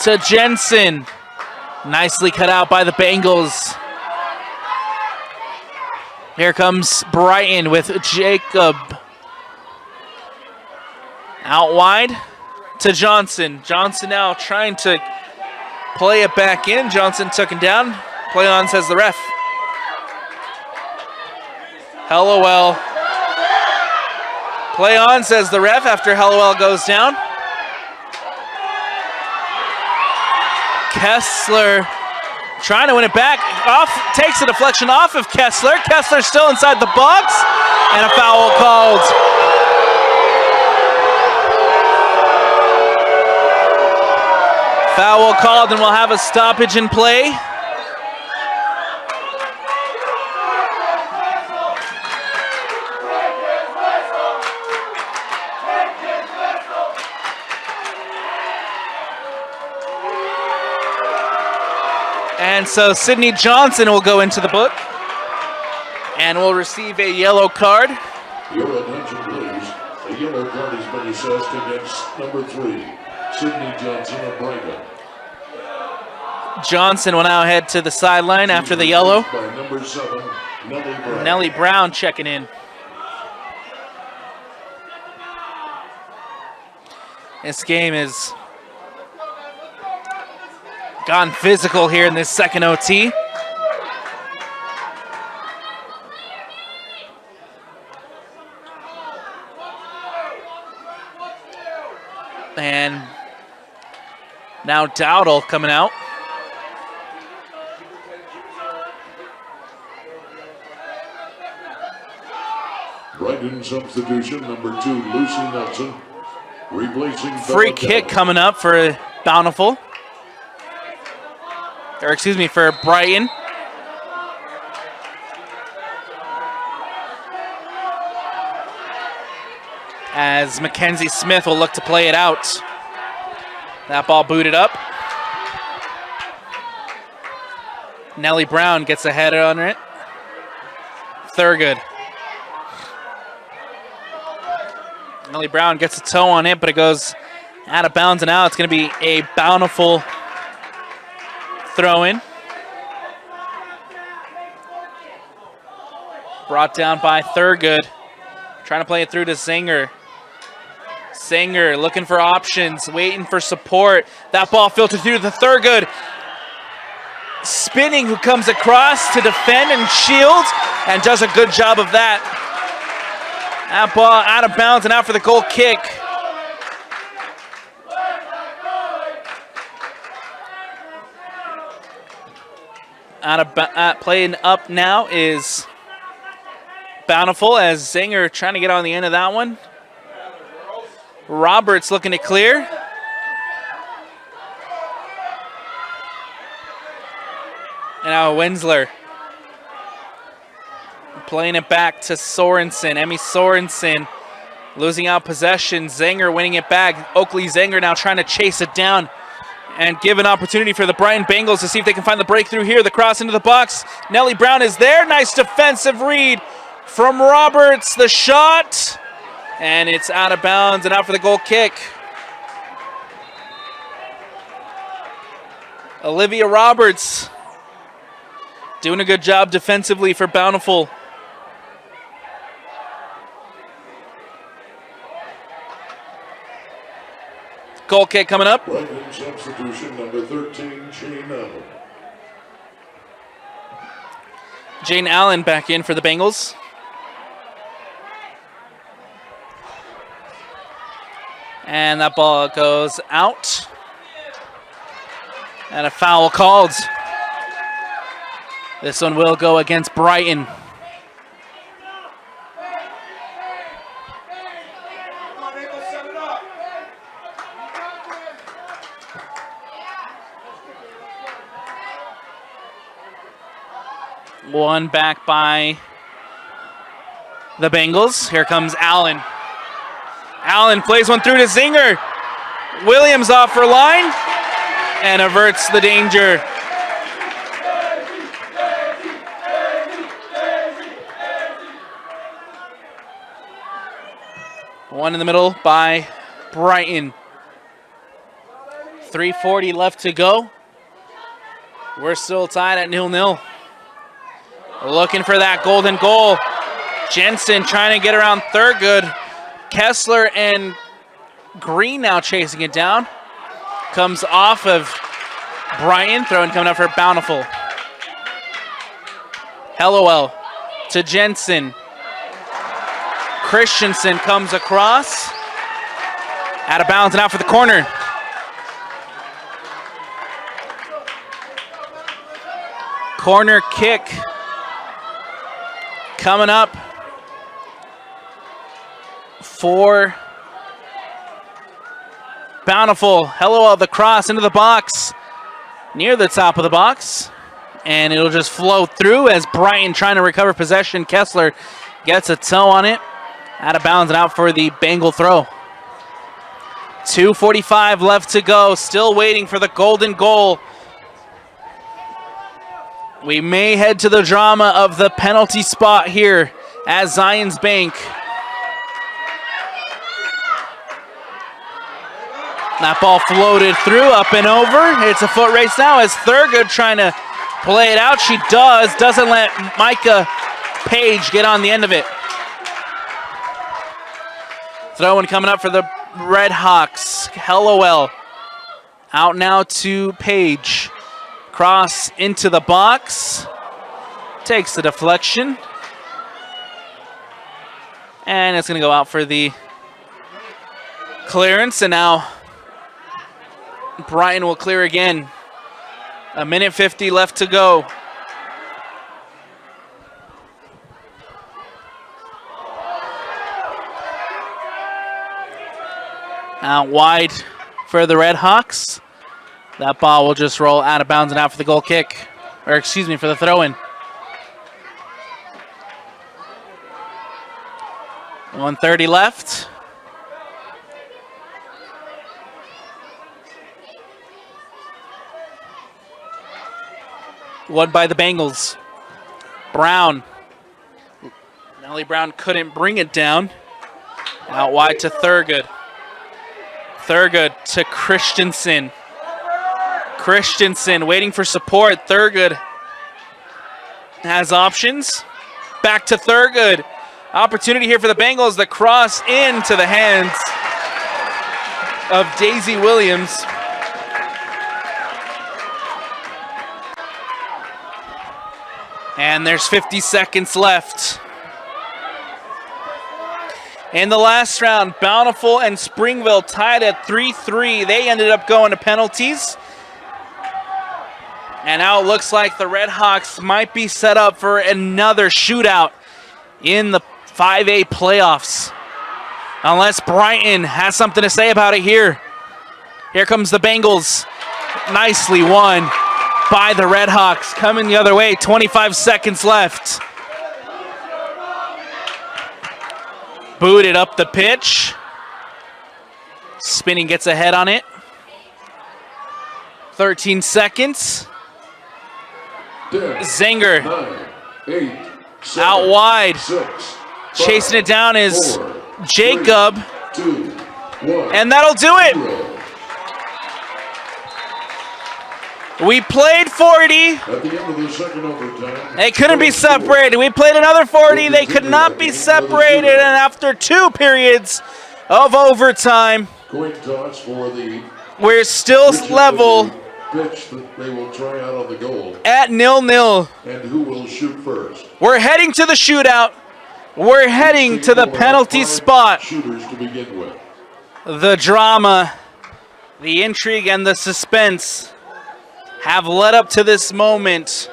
To Jensen. Nicely cut out by the Bengals. Here comes Brighton with Jacob. Out wide to Johnson. Johnson now trying to play it back in. Johnson took him down. Play on, says the ref. Hellowell. Play on, says the ref after Hellowell goes down. Kessler trying to win it back. Off, takes the deflection off of Kessler. Kessler still inside the box. And a foul called. Foul called, and we'll have a stoppage in play. And so Sydney Johnson will go into the book and will receive a yellow card. Your attention, please. A yellow card has been assessed against number 3, Sydney Johnson of Brighton. Johnson will now head to the sideline after the yellow. By number 7, Nellie Brown. Nellie Brown checking in. This game is gone physical here in this second OT. And now Dowdle coming out. Brighton substitution, number 2, Lucy Nelson. Replacing Free kick coming up for Bountiful. Or excuse me, for Brighton. As Mackenzie Smith will look to play it out. That ball booted up. Nellie Brown gets a header on it. Thurgood. Nellie Brown gets a toe on it, but it goes out of bounds, and now it's going to be a Bountiful throw in. Brought down by Thurgood. Trying to play it through to Zanger. Zanger looking for options, waiting for support. That ball filtered through to Thurgood. Spinning, who comes across to defend and shield, and does a good job of that. That ball out of bounds and out for the goal kick. Playing up now is Bountiful as Zanger trying to get on the end of that one. Roberts looking to clear. And now Wensler playing it back to Sorensen. Emmy Sorensen Losing out possession. Zenger winning it back. Oakley Zenger now trying to chase it down and give an opportunity for the Brighton Bengals to see if they can find the breakthrough here. The cross into the box. Nellie Brown is there. Nice defensive read from Roberts. The shot. And it's out of bounds and out for the goal kick. Olivia Roberts doing a good job defensively for Bountiful. Goal kick coming up. Brighton substitution number 13, Jane Allen. Jane Allen back in for the Bengals. And that ball goes out. And a foul called. This one will go against Brighton. One back by the Bengals. Here comes Allen. Allen plays one through to Zinger. Williams off her line and averts the danger. One in the middle by Brighton. 3:40 left to go. We're still tied at 0-0. Looking for that golden goal. Jensen trying to get around Thurgood. Kessler and Green now chasing it down. Comes off of Brighton. Throwing coming up for Bountiful. Hellowell to Jensen. Christensen comes across. Out of bounds and out for the corner. Corner kick coming up for Bountiful. Hellowell the cross into the box. Near the top of the box. And it'll just flow through as Brighton trying to recover possession. Kessler gets a toe on it. Out of bounds and out for the Bengal throw. 2:45 left to go. Still waiting for the golden goal. We may head to the drama of the penalty spot here at Zions Bank. That ball floated through, up and over. It's a foot race now as Thurgood trying to play it out. She does. Doesn't let Micah Page get on the end of it. Throwing coming up for the Redhawks. Hellowell out now to Page. Cross into the box. Takes the deflection. And it's going to go out for the clearance. And now Brighton will clear again. 1:50 left to go. Out wide for the Redhawks. That ball will just roll out of bounds and out for the goal kick. Or excuse me, for the throw-in. 1:30 left. One by the Bengals. Brown. Nellie Brown couldn't bring it down. Out wide to Thurgood. Thurgood to Christensen. Christensen waiting for support. Thurgood has options. Back to Thurgood. Opportunity here for the Bengals. The cross into the hands of Daisy Williams. And there's 50 seconds left. In the last round, Bountiful and Springville tied at 3-3. They ended up going to penalties. And now it looks like the Redhawks might be set up for another shootout in the 5A playoffs. Unless Brighton has something to say about it here. Here comes the Bengals. Nicely won by the Redhawks. Coming the other way, 25 seconds left. Booted up the pitch. Spinning gets ahead on it. 13 seconds. 10, Zenger 9, 8, 7, out wide. 6, Chasing it down is 4, Jacob. 3, 2, 1. And that'll do it. 0. We played 40. At the end of the second overtime, They couldn't be separated. We played another 40. They could not be separated. And after 2 periods of overtime, coin toss for the we're still level pitch that they will try out on the goal. at 0-0. And who will shoot first? We're heading to the shootout. We're heading to the penalty spot. Shooters to begin with. The drama, the intrigue, and the suspense have led up to this moment.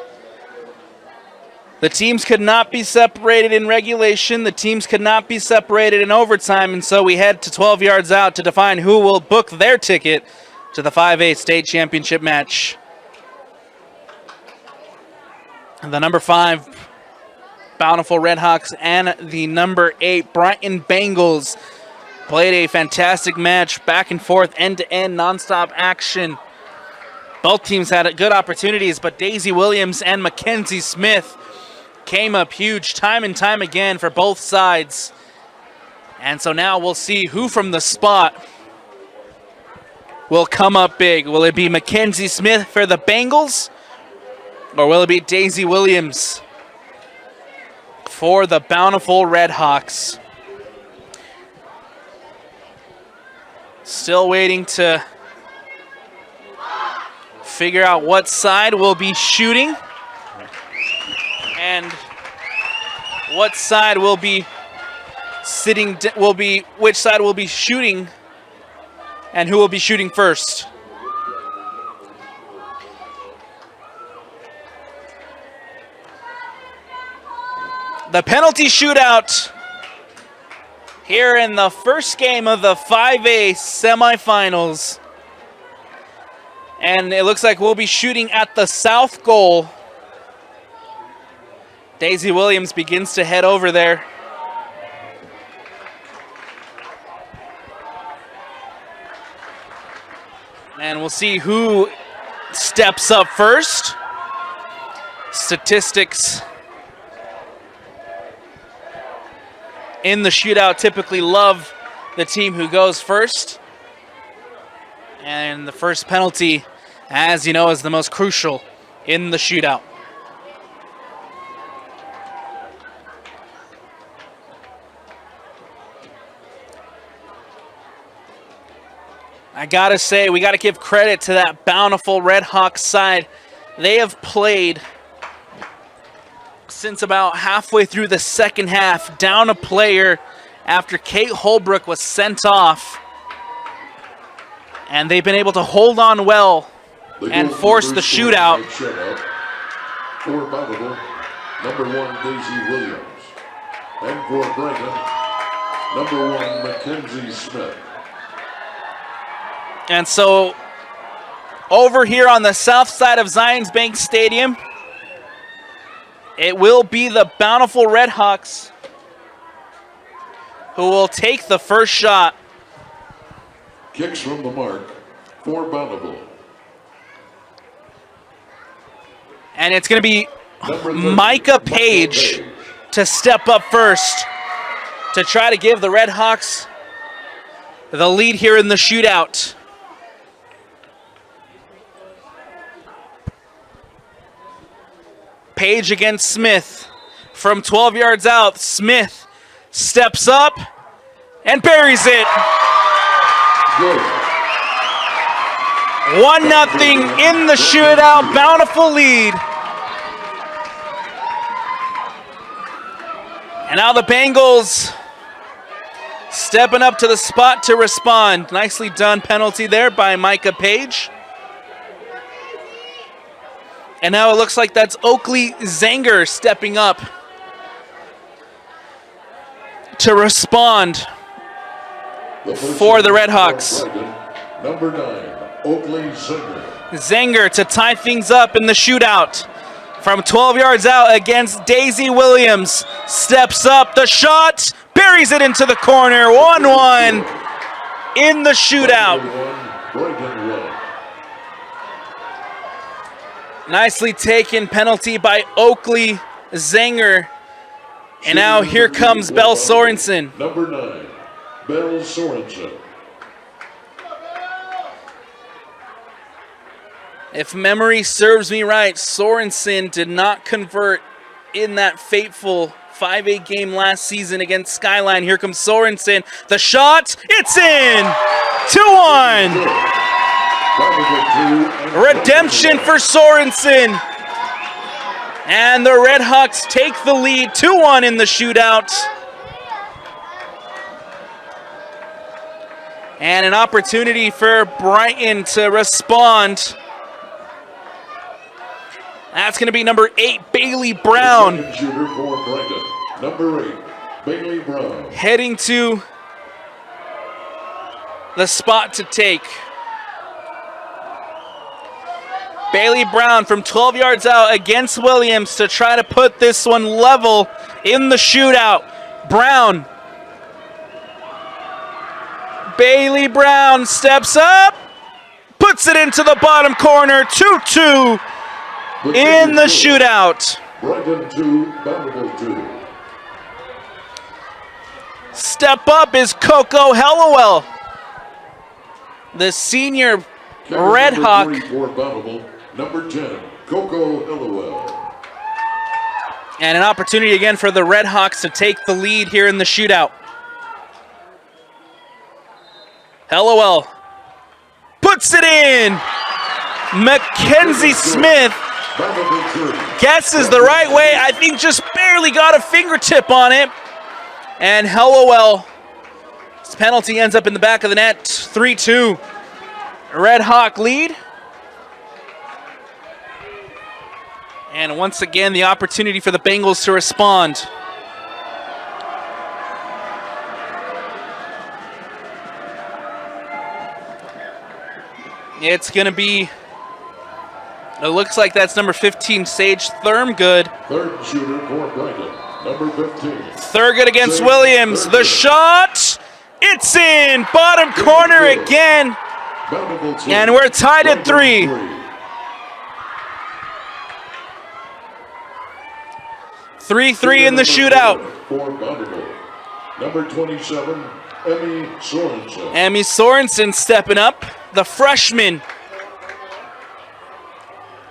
The teams could not be separated in regulation. The teams could not be separated in overtime, and so we head to 12 yards out to define who will book their ticket to the 5A state championship match. The number 5 Bountiful Redhawks and the number 8 Brighton Bengals played a fantastic match, back and forth, end-to-end, nonstop action. Both teams had good opportunities, but Daisy Williams and Mackenzie Smith came up huge time and time again for both sides. And so now we'll see who from the spot will come up big. Will it be Mackenzie Smith for the Bengals, or will it be Daisy Williams for the Bountiful Redhawks? Still waiting to figure out what side will be shooting and what side will be which side will be shooting and who will be shooting first. The penalty shootout here in the first game of the 5A semifinals. And it looks like we'll be shooting at the south goal. Daisy Williams begins to head over there. And we'll see who steps up first. Statistics in the shootout typically love the team who goes first. And the first penalty, as you know, is the most crucial in the shootout. I gotta say, we gotta give credit to that Bountiful Redhawks side. They have played since about halfway through the second half, down a player after Kate Holbrook was sent off. And they've been able to hold on well and force the shootout. For Bountiful, number 1, Daisy Williams. And for Brighton, number 1, Mackenzie Smith. And so, over here on the south side of Zions Bank Stadium, it will be the Bountiful Redhawks who will take the first shot. Kicks from the mark for Bountiful. And it's going to be Micah Page to step up first to try to give the Redhawks the lead here in the shootout. Page against Smith. From 12 yards out, Smith steps up and buries it. 1-0 in the shootout. Bountiful lead. And now the Bengals stepping up to the spot to respond. Nicely done penalty there by Micah Page. And now it looks like that's Oakley Zenger stepping up to respond for the Redhawks. Number 9, Oakley Zenger. Zenger to tie things up in the shootout. From 12 yards out against Daisy Williams. steps up, the shot, buries it into the corner, 1-1 in the shootout. Nicely taken penalty by Oakley Zanger. And now here comes Bell Sorensen. Number 9, Bell Sorensen. If memory serves me right, Sorensen did not convert in that fateful 5A game last season against Skyline. Here comes Sorensen. The shot, it's in! 2-1! Redemption for Sorensen. And the Redhawks take the lead, 2-1 in the shootout. And an opportunity for Brighton to respond. That's going to be number 8, Bailey Brown. Shooter for Brighton. Number 8, Bailey Brown. Heading to the spot to take. Bailey Brown from 12 yards out against Williams to try to put this one level in the shootout. Brown. Bailey Brown steps up, puts it into the bottom corner, 2-2 in the shootout. Brighton 2, Bountiful 2. Step up is Coco Hellowell, the senior Red Hawk. Number 10, Coco Hellowell. And an opportunity again for the Red Hawks to take the lead here in the shootout. Hellowell puts it in. Mackenzie Smith guesses the right way. I think just barely got a fingertip on it. And Hellowell's penalty ends up in the back of the net. 3-2. Red Hawk lead. And once again, the opportunity for the Bengals to respond. It's going to be, it looks like that's number 15, Sage Thurmgood. Third shooter for Brighton, number 15. Thurgood against Sage Williams. The shot, it's in. Bottom corner again. And we're tied at 3. 3-3 in the shootout. For Bountiful, number 27, Emmy Sorensen. Emmy Sorensen stepping up, the freshman,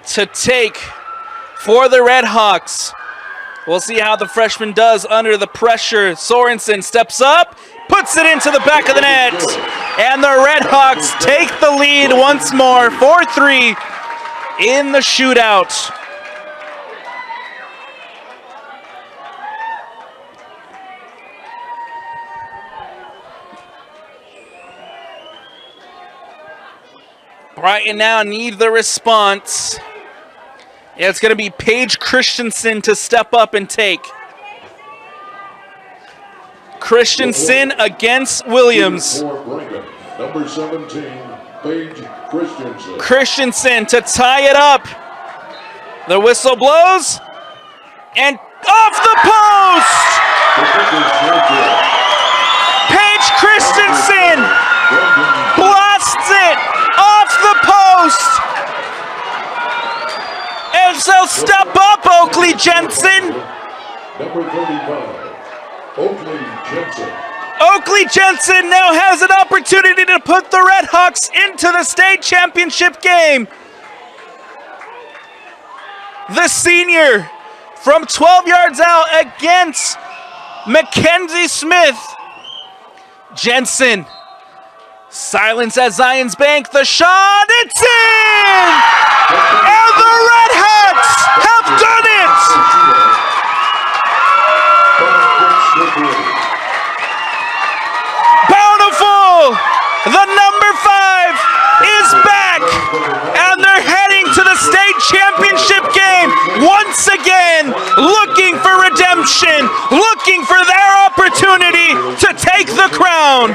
to take for the Red Hawks. We'll see how the freshman does under the pressure. Sorensen steps up, puts it into the back of the net, and the Red Hawks take the lead once more, 4-3 in the shootout. Brighton now need the response. It's going to be Paige Christensen to step up and take. Christensen against Williams. Number 17, Paige Christensen. Christensen to tie it up. The whistle blows. And off the post! Paige Christensen blasts it off the post. And so step up, Oakley Jensen. Number 35, Oakley Jensen. Oakley Jensen now has an opportunity to put the Red Hawks into the state championship game. The senior from 12 yards out against Mackenzie Smith. Jensen. Silence at Zions Bank. The shot, it's in! And the Red Hawks have done it! Bountiful, the number 5, is back! And they're heading to the state championship game once again, looking for redemption, looking for their opportunity to take the crown.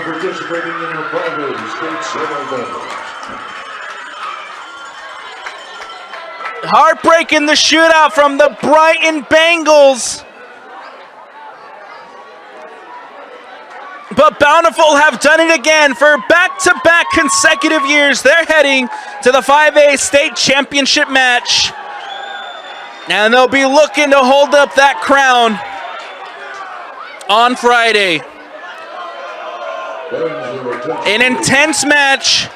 Heartbreak in the shootout from the Brighton Bengals. But Bountiful have done it again for back-to-back consecutive years. They're heading to the 5A state championship match. And they'll be looking to hold up that crown on Friday. An intense match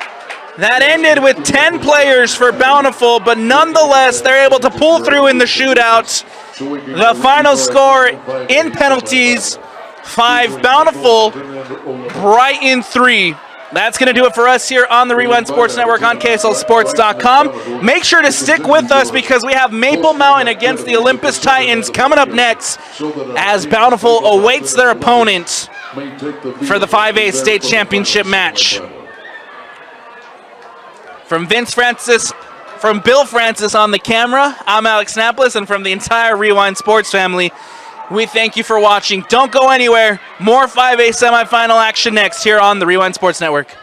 that ended with 10 players for Bountiful, but nonetheless, they're able to pull through in the shootout. The final score in penalties, 5 Bountiful, Brighton 3. That's going to do it for us here on the Rewind Sports Network on KSLSports.com. Make sure to stick with us because we have Maple Mountain against the Olympus Titans coming up next as Bountiful awaits their opponent for the 5A state championship match. From Bill Francis on the camera, I'm Alex Napolis, and from the entire Rewind Sports family, we thank you for watching. Don't go anywhere. More 5A semifinal action next here on the Rewind Sports Network.